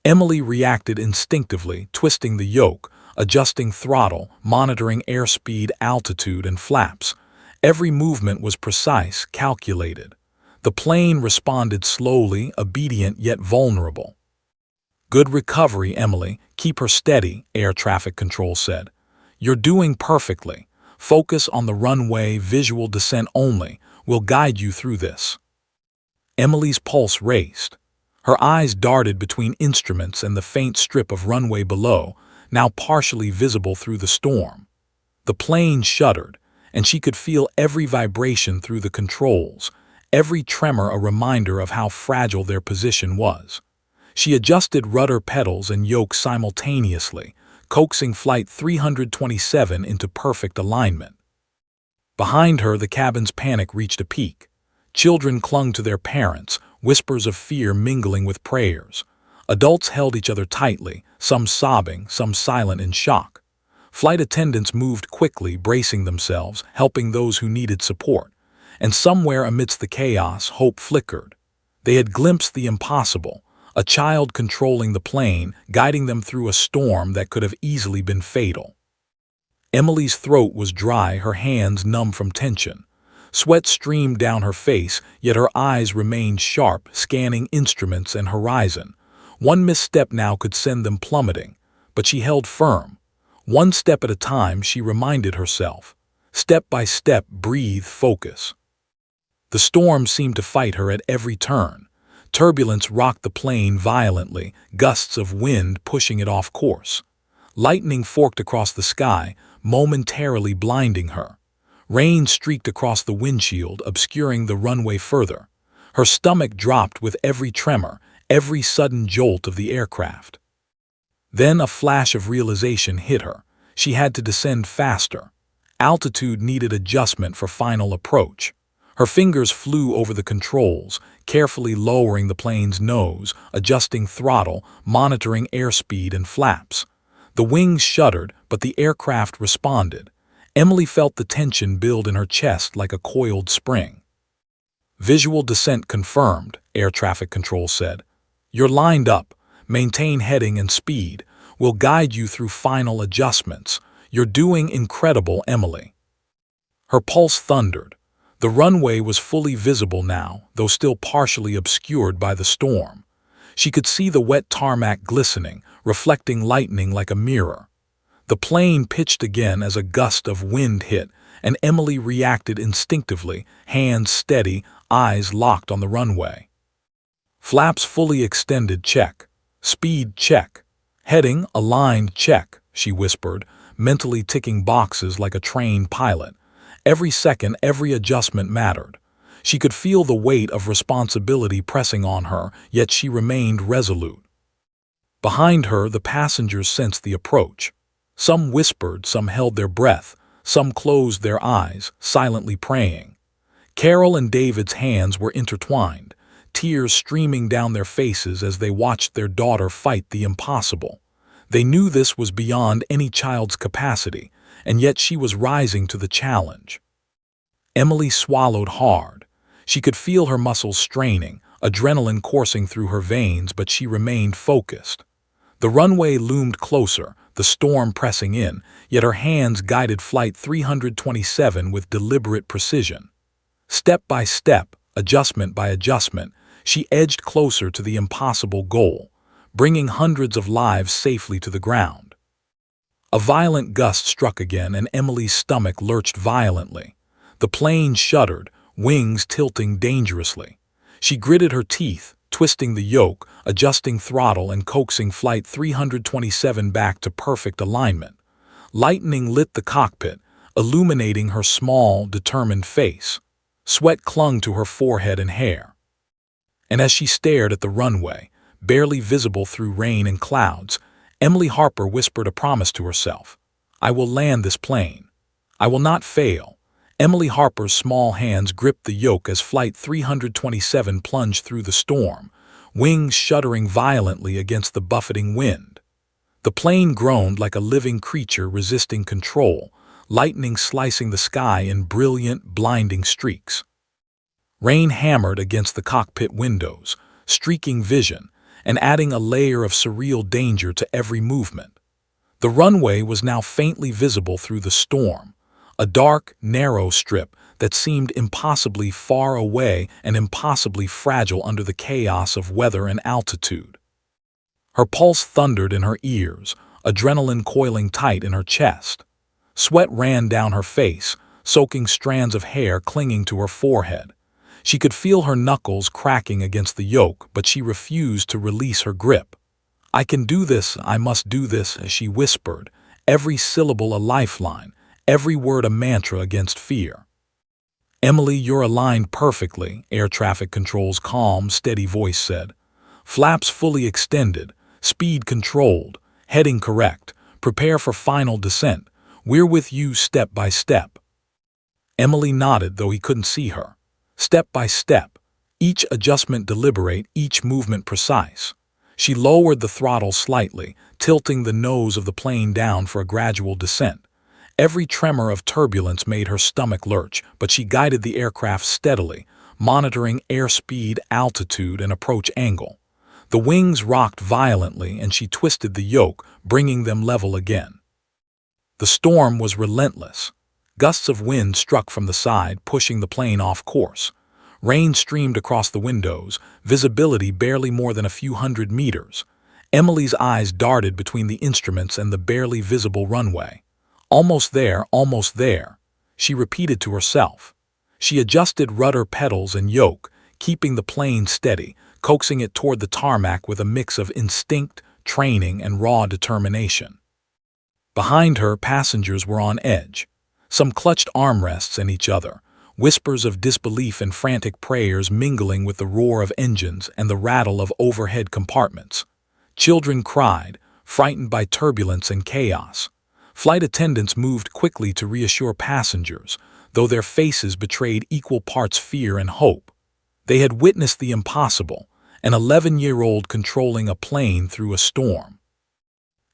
Emily reacted instinctively, twisting the yoke, adjusting throttle, monitoring airspeed, altitude, and flaps. Every movement was precise, calculated. The plane responded slowly, obedient yet vulnerable. "Good recovery, Emily. Keep her steady," air traffic control said. "You're doing perfectly. Focus on the runway, visual descent only. We'll guide you through this." Emily's pulse raced. Her eyes darted between instruments and the faint strip of runway below, now partially visible through the storm. The plane shuddered, and she could feel every vibration through the controls, every tremor a reminder of how fragile their position was. She adjusted rudder pedals and yoke simultaneously, coaxing Flight 327 into perfect alignment. Behind her, the cabin's panic reached a peak. Children clung to their parents, whispers of fear mingling with prayers. Adults held each other tightly, some sobbing, some silent in shock. Flight attendants moved quickly, bracing themselves, helping those who needed support. And somewhere amidst the chaos, hope flickered. They had glimpsed the impossible, a child controlling the plane, guiding them through a storm that could have easily been fatal. Emily's throat was dry, her hands numb from tension. Sweat streamed down her face, yet her eyes remained sharp, scanning instruments and horizon. One misstep now could send them plummeting, but she held firm. One step at a time, she reminded herself. Step by step, breathe, focus. The storm seemed to fight her at every turn. Turbulence rocked the plane violently, gusts of wind pushing it off course. Lightning forked across the sky, momentarily blinding her. Rain streaked across the windshield, obscuring the runway further. Her stomach dropped with every tremor, every sudden jolt of the aircraft. Then a flash of realization hit her. She had to descend faster. Altitude needed adjustment for final approach. Her fingers flew over the controls, carefully lowering the plane's nose, adjusting throttle, monitoring airspeed and flaps. The wings shuddered, but the aircraft responded. Emily felt the tension build in her chest like a coiled spring. "Visual descent confirmed," air traffic control said. "You're lined up. Maintain heading and speed. We'll guide you through final adjustments. You're doing incredible, Emily." Her pulse thundered. The runway was fully visible now, though still partially obscured by the storm. She could see the wet tarmac glistening, reflecting lightning like a mirror. The plane pitched again as a gust of wind hit, and Emily reacted instinctively, hands steady, eyes locked on the runway. "Flaps fully extended, check. Speed, check. Heading, aligned, check," she whispered, mentally ticking boxes like a trained pilot. Every second, every adjustment mattered. She could feel the weight of responsibility pressing on her, yet she remained resolute. Behind her, the passengers sensed the approach. Some whispered, some held their breath, some closed their eyes, silently praying. Carol and David's hands were intertwined, tears streaming down their faces as they watched their daughter fight the impossible. They knew this was beyond any child's capacity, and yet she was rising to the challenge. Emily swallowed hard. She could feel her muscles straining, adrenaline coursing through her veins, but she remained focused. The runway loomed closer, the storm pressing in, yet her hands guided Flight 327 with deliberate precision. Step by step, adjustment by adjustment, She edged closer to the impossible goal, bringing hundreds of lives safely to the ground. A violent gust struck again, and Emily's stomach lurched violently. The plane shuddered, wings tilting dangerously. She gritted her teeth, twisting the yoke, adjusting throttle, and coaxing Flight 327 back to perfect alignment. Lightning lit the cockpit, illuminating her small, determined face. Sweat clung to her forehead and hair. And as she stared at the runway, barely visible through rain and clouds, Emily Harper whispered a promise to herself. "I will land this plane. I will not fail." Emily Harper's small hands gripped the yoke as Flight 327 plunged through the storm, wings shuddering violently against the buffeting wind. The plane groaned like a living creature resisting control, lightning slicing the sky in brilliant, blinding streaks. Rain hammered against the cockpit windows, streaking vision, and adding a layer of surreal danger to every movement. The runway was now faintly visible through the storm, a dark, narrow strip that seemed impossibly far away and impossibly fragile under the chaos of weather and altitude. Her pulse thundered in her ears, adrenaline coiling tight in her chest. Sweat ran down her face, soaking strands of hair clinging to her forehead. She could feel her knuckles cracking against the yoke, but she refused to release her grip. "I can do this, I must do this," she whispered, every syllable a lifeline, every word a mantra against fear. "Emily, you're aligned perfectly," Air Traffic Control's calm, steady voice said. "Flaps fully extended, speed controlled, heading correct, prepare for final descent. We're with you step by step." Emily nodded, though he couldn't see her. Step by step, each adjustment deliberate, each movement precise. She lowered the throttle slightly, tilting the nose of the plane down for a gradual descent. Every tremor of turbulence made her stomach lurch, but she guided the aircraft steadily, monitoring airspeed, altitude, and approach angle. The wings rocked violently, and she twisted the yoke, bringing them level again. The storm was relentless. Gusts of wind struck from the side, pushing the plane off course. Rain streamed across the windows, visibility barely more than a few hundred meters. Emily's eyes darted between the instruments and the barely visible runway. "Almost there," she repeated to herself. She adjusted rudder pedals and yoke, keeping the plane steady, coaxing it toward the tarmac with a mix of instinct, training, and raw determination. Behind her, passengers were on edge. Some clutched armrests and each other, whispers of disbelief and frantic prayers mingling with the roar of engines and the rattle of overhead compartments. Children cried, frightened by turbulence and chaos. Flight attendants moved quickly to reassure passengers, though their faces betrayed equal parts fear and hope. They had witnessed the impossible, an 11-year-old controlling a plane through a storm.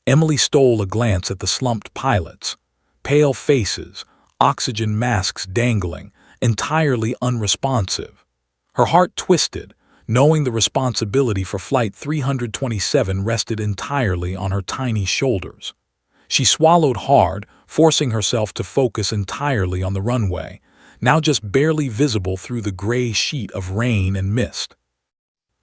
Emily stole a glance at the slumped pilots. Pale faces, oxygen masks dangling, entirely unresponsive. Her heart twisted, knowing the responsibility for Flight 327 rested entirely on her tiny shoulders. She swallowed hard, forcing herself to focus entirely on the runway, now just barely visible through the gray sheet of rain and mist.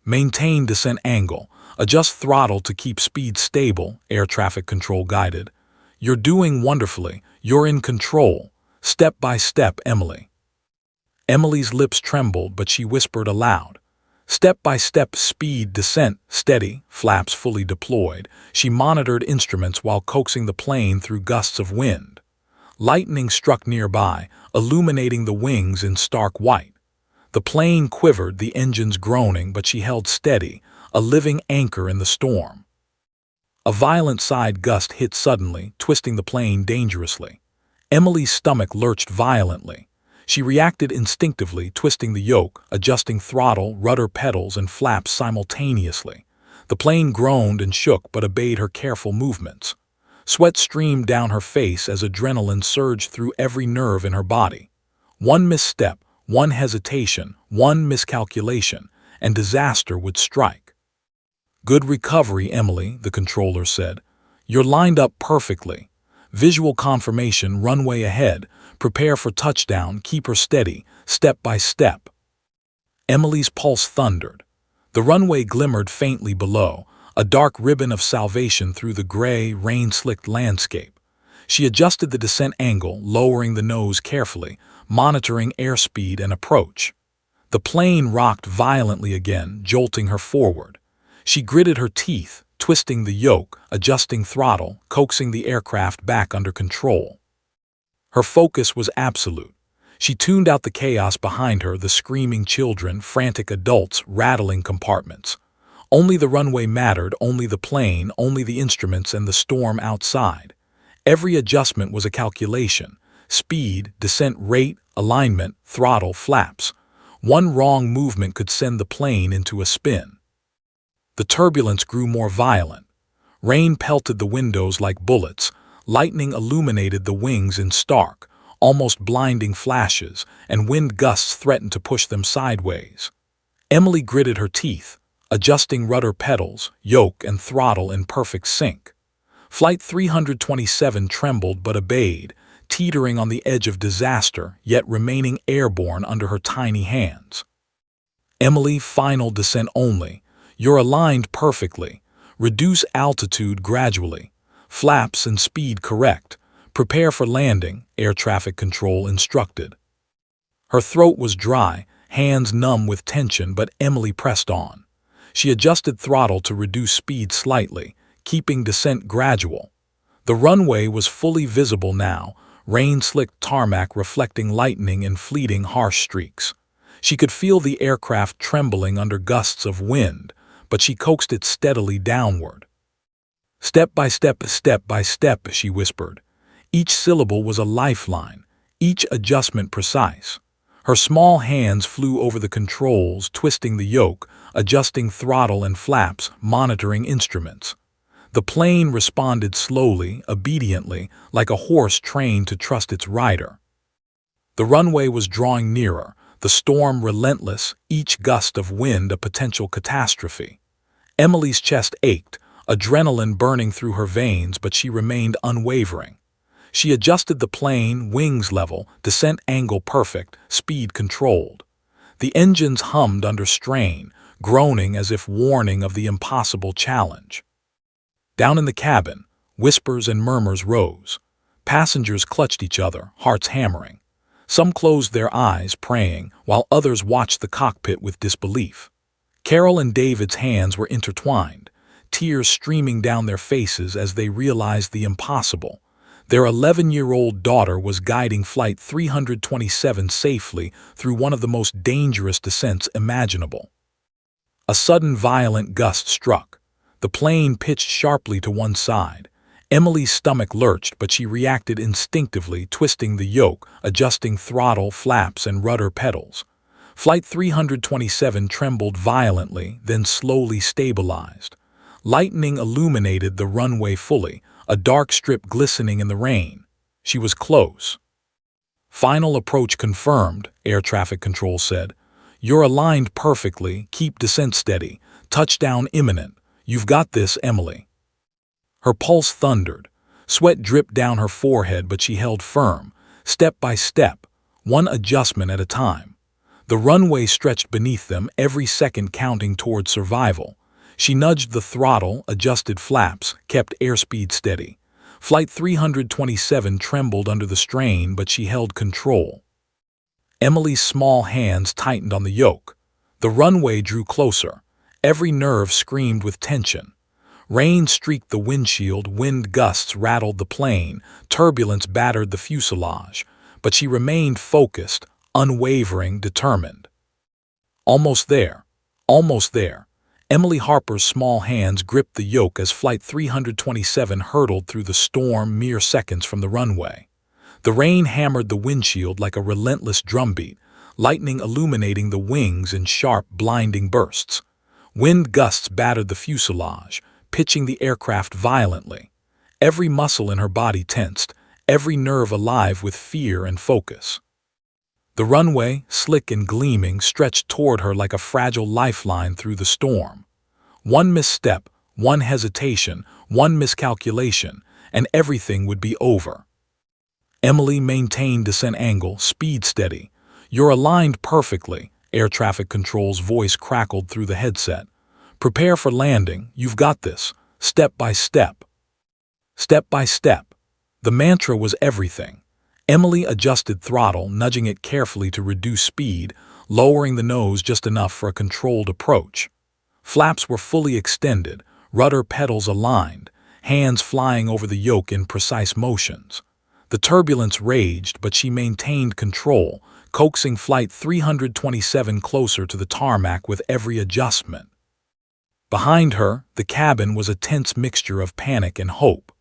"Maintain descent angle, adjust throttle to keep speed stable," Air Traffic Control guided. "You're doing wonderfully, you're in control. Step by step, Emily." Emily's lips trembled, but she whispered aloud. Step by step, speed, descent, steady, flaps fully deployed. She monitored instruments while coaxing the plane through gusts of wind. Lightning struck nearby, illuminating the wings in stark white. The plane quivered, the engines groaning, but she held steady, a living anchor in the storm. A violent side gust hit suddenly, twisting the plane dangerously. Emily's stomach lurched violently. She reacted instinctively, twisting the yoke, adjusting throttle, rudder pedals, and flaps simultaneously. The plane groaned and shook but obeyed her careful movements. Sweat streamed down her face as adrenaline surged through every nerve in her body. One misstep, one hesitation, one miscalculation, and disaster would strike. "Good recovery, Emily," the controller said. "You're lined up perfectly. Visual confirmation, runway ahead. Prepare for touchdown, keep her steady, step by step." Emily's pulse thundered. The runway glimmered faintly below, a dark ribbon of salvation through the gray, rain-slicked landscape. She adjusted the descent angle, lowering the nose carefully, monitoring airspeed and approach. The plane rocked violently again, jolting her forward. She gritted her teeth, twisting the yoke, adjusting throttle, coaxing the aircraft back under control. Her focus was absolute. She tuned out the chaos behind her, the screaming children, frantic adults, rattling compartments. Only the runway mattered, only the plane, only the instruments and the storm outside. Every adjustment was a calculation. Speed, descent rate, alignment, throttle, flaps. One wrong movement could send the plane into a spin. The turbulence grew more violent. Rain pelted the windows like bullets. Lightning illuminated the wings in stark, almost blinding flashes, and wind gusts threatened to push them sideways. Emily gritted her teeth, adjusting rudder pedals, yoke, and throttle in perfect sync. Flight 327 trembled but obeyed, teetering on the edge of disaster, yet remaining airborne under her tiny hands. Emily, final descent only. You're aligned perfectly. Reduce altitude gradually. Flaps and speed correct. Prepare for landing, air traffic control instructed. Her throat was dry, hands numb with tension, but Emily pressed on. She adjusted throttle to reduce speed slightly, keeping descent gradual. The runway was fully visible now, rain-slicked tarmac reflecting lightning in fleeting, harsh streaks. She could feel the aircraft trembling under gusts of wind, but she coaxed it steadily downward. Step by step, she whispered. Each syllable was a lifeline, each adjustment precise. Her small hands flew over the controls, twisting the yoke, adjusting throttle and flaps, monitoring instruments. The plane responded slowly, obediently, like a horse trained to trust its rider. The runway was drawing nearer, the storm relentless, each gust of wind a potential catastrophe. Emily's chest ached, adrenaline burning through her veins, but she remained unwavering. She adjusted the plane, wings level, descent angle perfect, speed controlled. The engines hummed under strain, groaning as if warning of the impossible challenge. Down in the cabin, whispers and murmurs rose. Passengers clutched each other, hearts hammering. Some closed their eyes, praying, while others watched the cockpit with disbelief. Carol and David's hands were intertwined, tears streaming down their faces as they realized the impossible. Their 11-year-old daughter was guiding Flight 327 safely through one of the most dangerous descents imaginable. A sudden violent gust struck. The plane pitched sharply to one side. Emily's stomach lurched, but she reacted instinctively, twisting the yoke, adjusting throttle, flaps, and rudder pedals. Flight 327 trembled violently, then slowly stabilized. Lightning illuminated the runway fully, a dark strip glistening in the rain. She was close. Final approach confirmed, air traffic control said. You're aligned perfectly, keep descent steady, touchdown imminent. You've got this, Emily. Her pulse thundered. Sweat dripped down her forehead, but she held firm, step by step, one adjustment at a time. The runway stretched beneath them, every second counting toward survival. She nudged the throttle, adjusted flaps, kept airspeed steady. Flight 327 trembled under the strain, but she held control. Emily's small hands tightened on the yoke. The runway drew closer. Every nerve screamed with tension. Rain streaked the windshield, wind gusts rattled the plane, turbulence battered the fuselage, but she remained focused, unwavering, determined. Almost there. Almost there. Emily Harper's small hands gripped the yoke as Flight 327 hurtled through the storm mere seconds from the runway. The rain hammered the windshield like a relentless drumbeat, lightning illuminating the wings in sharp, blinding bursts. Wind gusts battered the fuselage, pitching the aircraft violently. Every muscle in her body tensed, every nerve alive with fear and focus. The runway, slick and gleaming, stretched toward her like a fragile lifeline through the storm. One misstep, one hesitation, one miscalculation, and everything would be over. Emily maintained descent angle, speed steady. You're aligned perfectly, air traffic control's voice crackled through the headset. "Prepare for landing, you've got this, step by step." Step by step. The mantra was everything. Emily adjusted throttle, nudging it carefully to reduce speed, lowering the nose just enough for a controlled approach. Flaps were fully extended, rudder pedals aligned, hands flying over the yoke in precise motions. The turbulence raged, but she maintained control, coaxing Flight 327 closer to the tarmac with every adjustment. Behind her, the cabin was a tense mixture of panic and hope.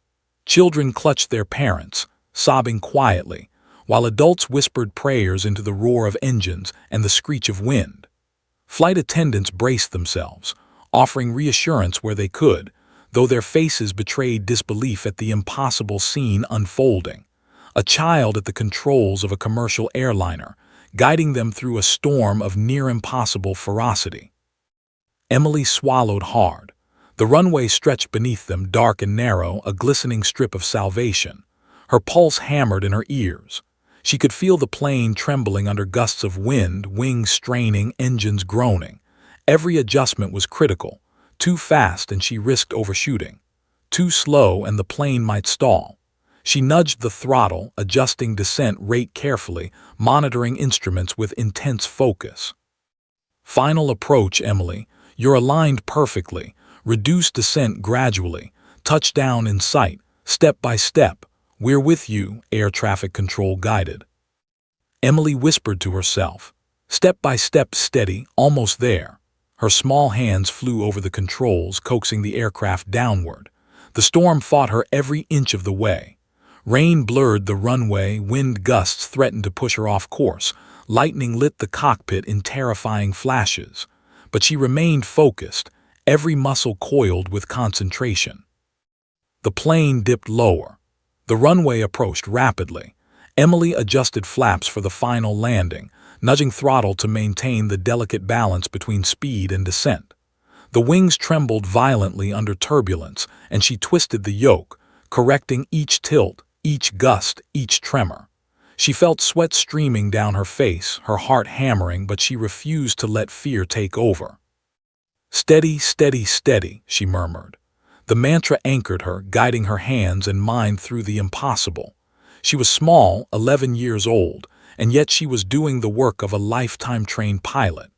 Children clutched their parents, sobbing quietly, while adults whispered prayers into the roar of engines and the screech of wind. Flight attendants braced themselves, offering reassurance where they could, though their faces betrayed disbelief at the impossible scene unfolding. A child at the controls of a commercial airliner, guiding them through a storm of near-impossible ferocity. Emily swallowed hard. The runway stretched beneath them, dark and narrow, a glistening strip of salvation. Her pulse hammered in her ears. She could feel the plane trembling under gusts of wind, wings straining, engines groaning. Every adjustment was critical. Too fast and she risked overshooting. Too slow and the plane might stall. She nudged the throttle, adjusting descent rate carefully, monitoring instruments with intense focus. "Final approach, Emily. You're aligned perfectly. Reduce descent gradually. Touchdown in sight, step by step. We're with you," air traffic control guided. Emily whispered to herself. Step by step, steady, almost there. Her small hands flew over the controls, coaxing the aircraft downward. The storm fought her every inch of the way. Rain blurred the runway, wind gusts threatened to push her off course, lightning lit the cockpit in terrifying flashes. But she remained focused, every muscle coiled with concentration. The plane dipped lower. The runway approached rapidly. Emily adjusted flaps for the final landing, nudging throttle to maintain the delicate balance between speed and descent. The wings trembled violently under turbulence, and she twisted the yoke, correcting each tilt, each gust, each tremor. She felt sweat streaming down her face, her heart hammering, but she refused to let fear take over. "Steady, steady, steady," she murmured. The mantra anchored her, guiding her hands and mind through the impossible. She was small, 11 years old, and yet she was doing the work of a lifetime-trained pilot.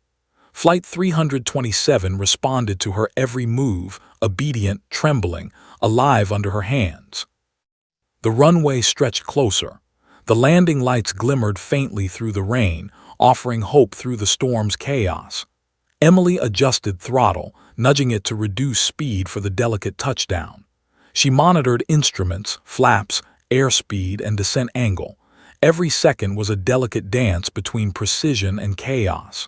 Flight 327 responded to her every move, obedient, trembling, alive under her hands. The runway stretched closer. The landing lights glimmered faintly through the rain, offering hope through the storm's chaos. Emily adjusted throttle, nudging it to reduce speed for the delicate touchdown. She monitored instruments, flaps, airspeed, and descent angle. Every second was a delicate dance between precision and chaos.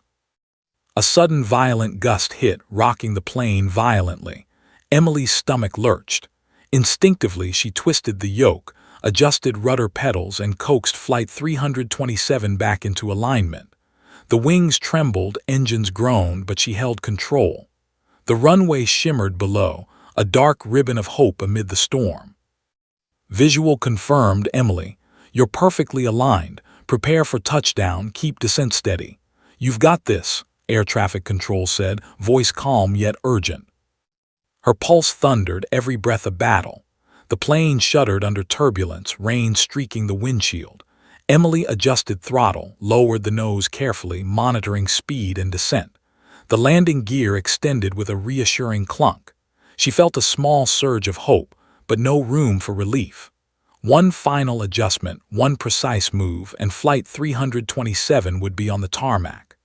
A sudden violent gust hit, rocking the plane violently. Emily's stomach lurched. Instinctively, she twisted the yoke, adjusted rudder pedals, and coaxed Flight 327 back into alignment. The wings trembled, engines groaned, but she held control. The runway shimmered below, a dark ribbon of hope amid the storm. Visual confirmed, Emily. You're perfectly aligned. Prepare for touchdown, keep descent steady. You've got this, air traffic control said, voice calm yet urgent. Her pulse thundered, every breath a battle. The plane shuddered under turbulence, rain streaking the windshield. Emily adjusted throttle, lowered the nose carefully, monitoring speed and descent. The landing gear extended with a reassuring clunk. She felt a small surge of hope, but no room for relief. One final adjustment, one precise move, and Flight 327 would be on the tarmac.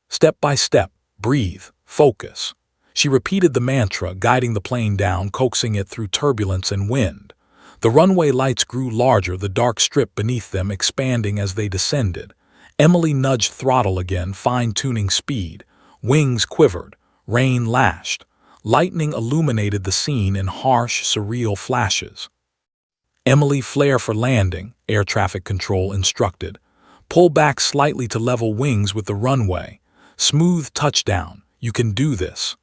Step by step, breathe, focus. She repeated the mantra, guiding the plane down, coaxing it through turbulence and wind. The runway lights grew larger, the dark strip beneath them expanding as they descended. Emily nudged throttle again, fine-tuning speed. Wings quivered, rain lashed. Lightning illuminated the scene in harsh, surreal flashes. Emily, flare for landing, air traffic control instructed. Pull back slightly to level wings with the runway. Smooth touchdown. You can do this.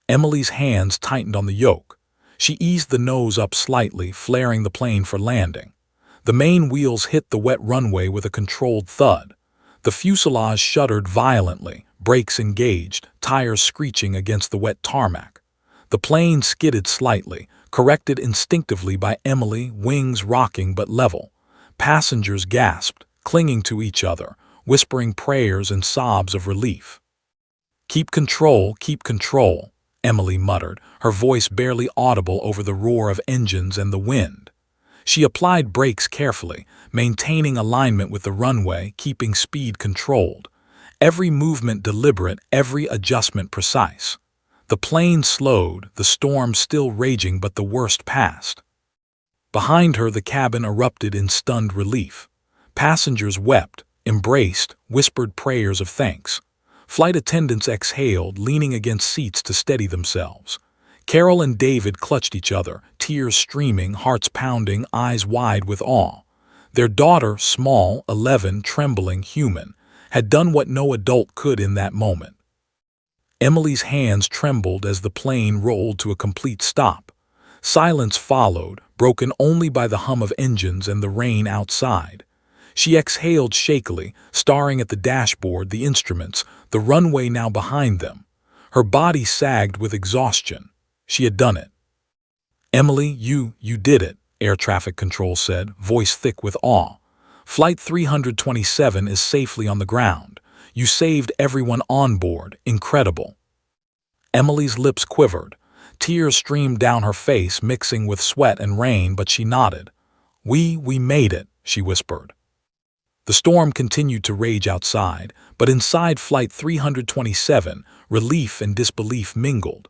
Emily's hands tightened on the yoke. She eased the nose up slightly, flaring the plane for landing. The main wheels hit the wet runway with a controlled thud. The fuselage shuddered violently, brakes engaged, tires screeching against the wet tarmac. The plane skidded slightly, corrected instinctively by Emily, wings rocking but level. Passengers gasped, clinging to each other, whispering prayers and sobs of relief. Keep control, Emily muttered, her voice barely audible over the roar of engines and the wind. She applied brakes carefully, maintaining alignment with the runway, keeping speed controlled. Every movement deliberate, every adjustment precise. The plane slowed, the storm still raging, but the worst passed. Behind her, the cabin erupted in stunned relief. Passengers wept, embraced, whispered prayers of thanks. Flight attendants exhaled, leaning against seats to steady themselves. Carol and David clutched each other, tears streaming, hearts pounding, eyes wide with awe. Their daughter, small, 11, trembling, human, had done what no adult could in that moment. Emily's hands trembled as the plane rolled to a complete stop. Silence followed, broken only by the hum of engines and the rain outside. She exhaled shakily, staring at the dashboard, the instruments, the runway now behind them. Her body sagged with exhaustion. She had done it. "Emily, you did it," air traffic control said, voice thick with awe. "Flight 327 is safely on the ground. You saved everyone on board. Incredible." Emily's lips quivered. Tears streamed down her face, mixing with sweat and rain, but she nodded. We made it," she whispered. The storm continued to rage outside, but inside Flight 327, relief and disbelief mingled.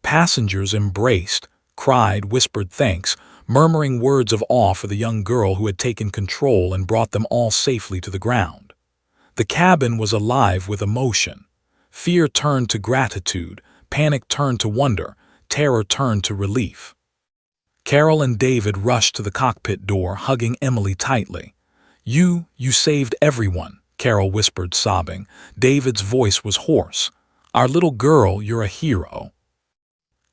Passengers embraced, cried, whispered thanks, murmuring words of awe for the young girl who had taken control and brought them all safely to the ground. The cabin was alive with emotion. Fear turned to gratitude, panic turned to wonder, terror turned to relief. Carol and David rushed to the cockpit door, hugging Emily tightly. You saved everyone," Carol whispered, sobbing. David's voice was hoarse. "Our little girl, you're a hero."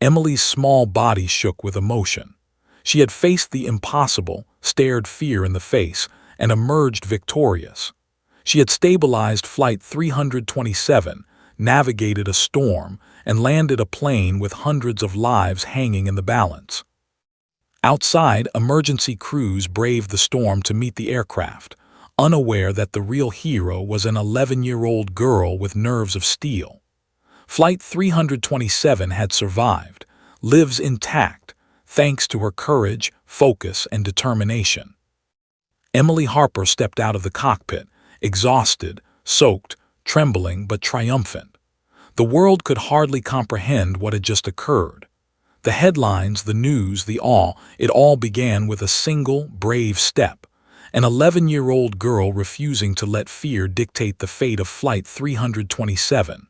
Emily's small body shook with emotion. She had faced the impossible, stared fear in the face, and emerged victorious. She had stabilized Flight 327, navigated a storm, and landed a plane with hundreds of lives hanging in the balance. Outside, emergency crews braved the storm to meet the aircraft, unaware that the real hero was an 11-year-old girl with nerves of steel. Flight 327 had survived, lives intact, thanks to her courage, focus, and determination. Emily Harper stepped out of the cockpit, exhausted, soaked, trembling, but triumphant. The world could hardly comprehend what had just occurred. The headlines, the news, the awe, it all began with a single, brave step. An 11-year-old girl refusing to let fear dictate the fate of Flight 327.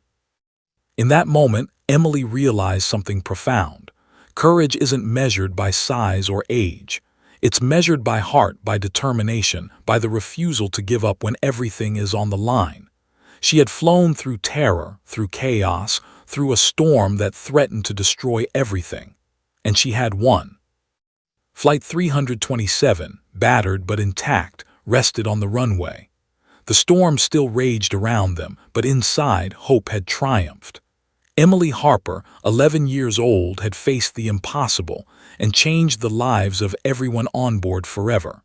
In that moment, Emily realized something profound. Courage isn't measured by size or age. It's measured by heart, by determination, by the refusal to give up when everything is on the line. She had flown through terror, through chaos, through a storm that threatened to destroy everything. And she had won. Flight 327, battered but intact, rested on the runway. The storm still raged around them, but inside, hope had triumphed. Emily Harper, 11 years old, had faced the impossible and changed the lives of everyone on board forever.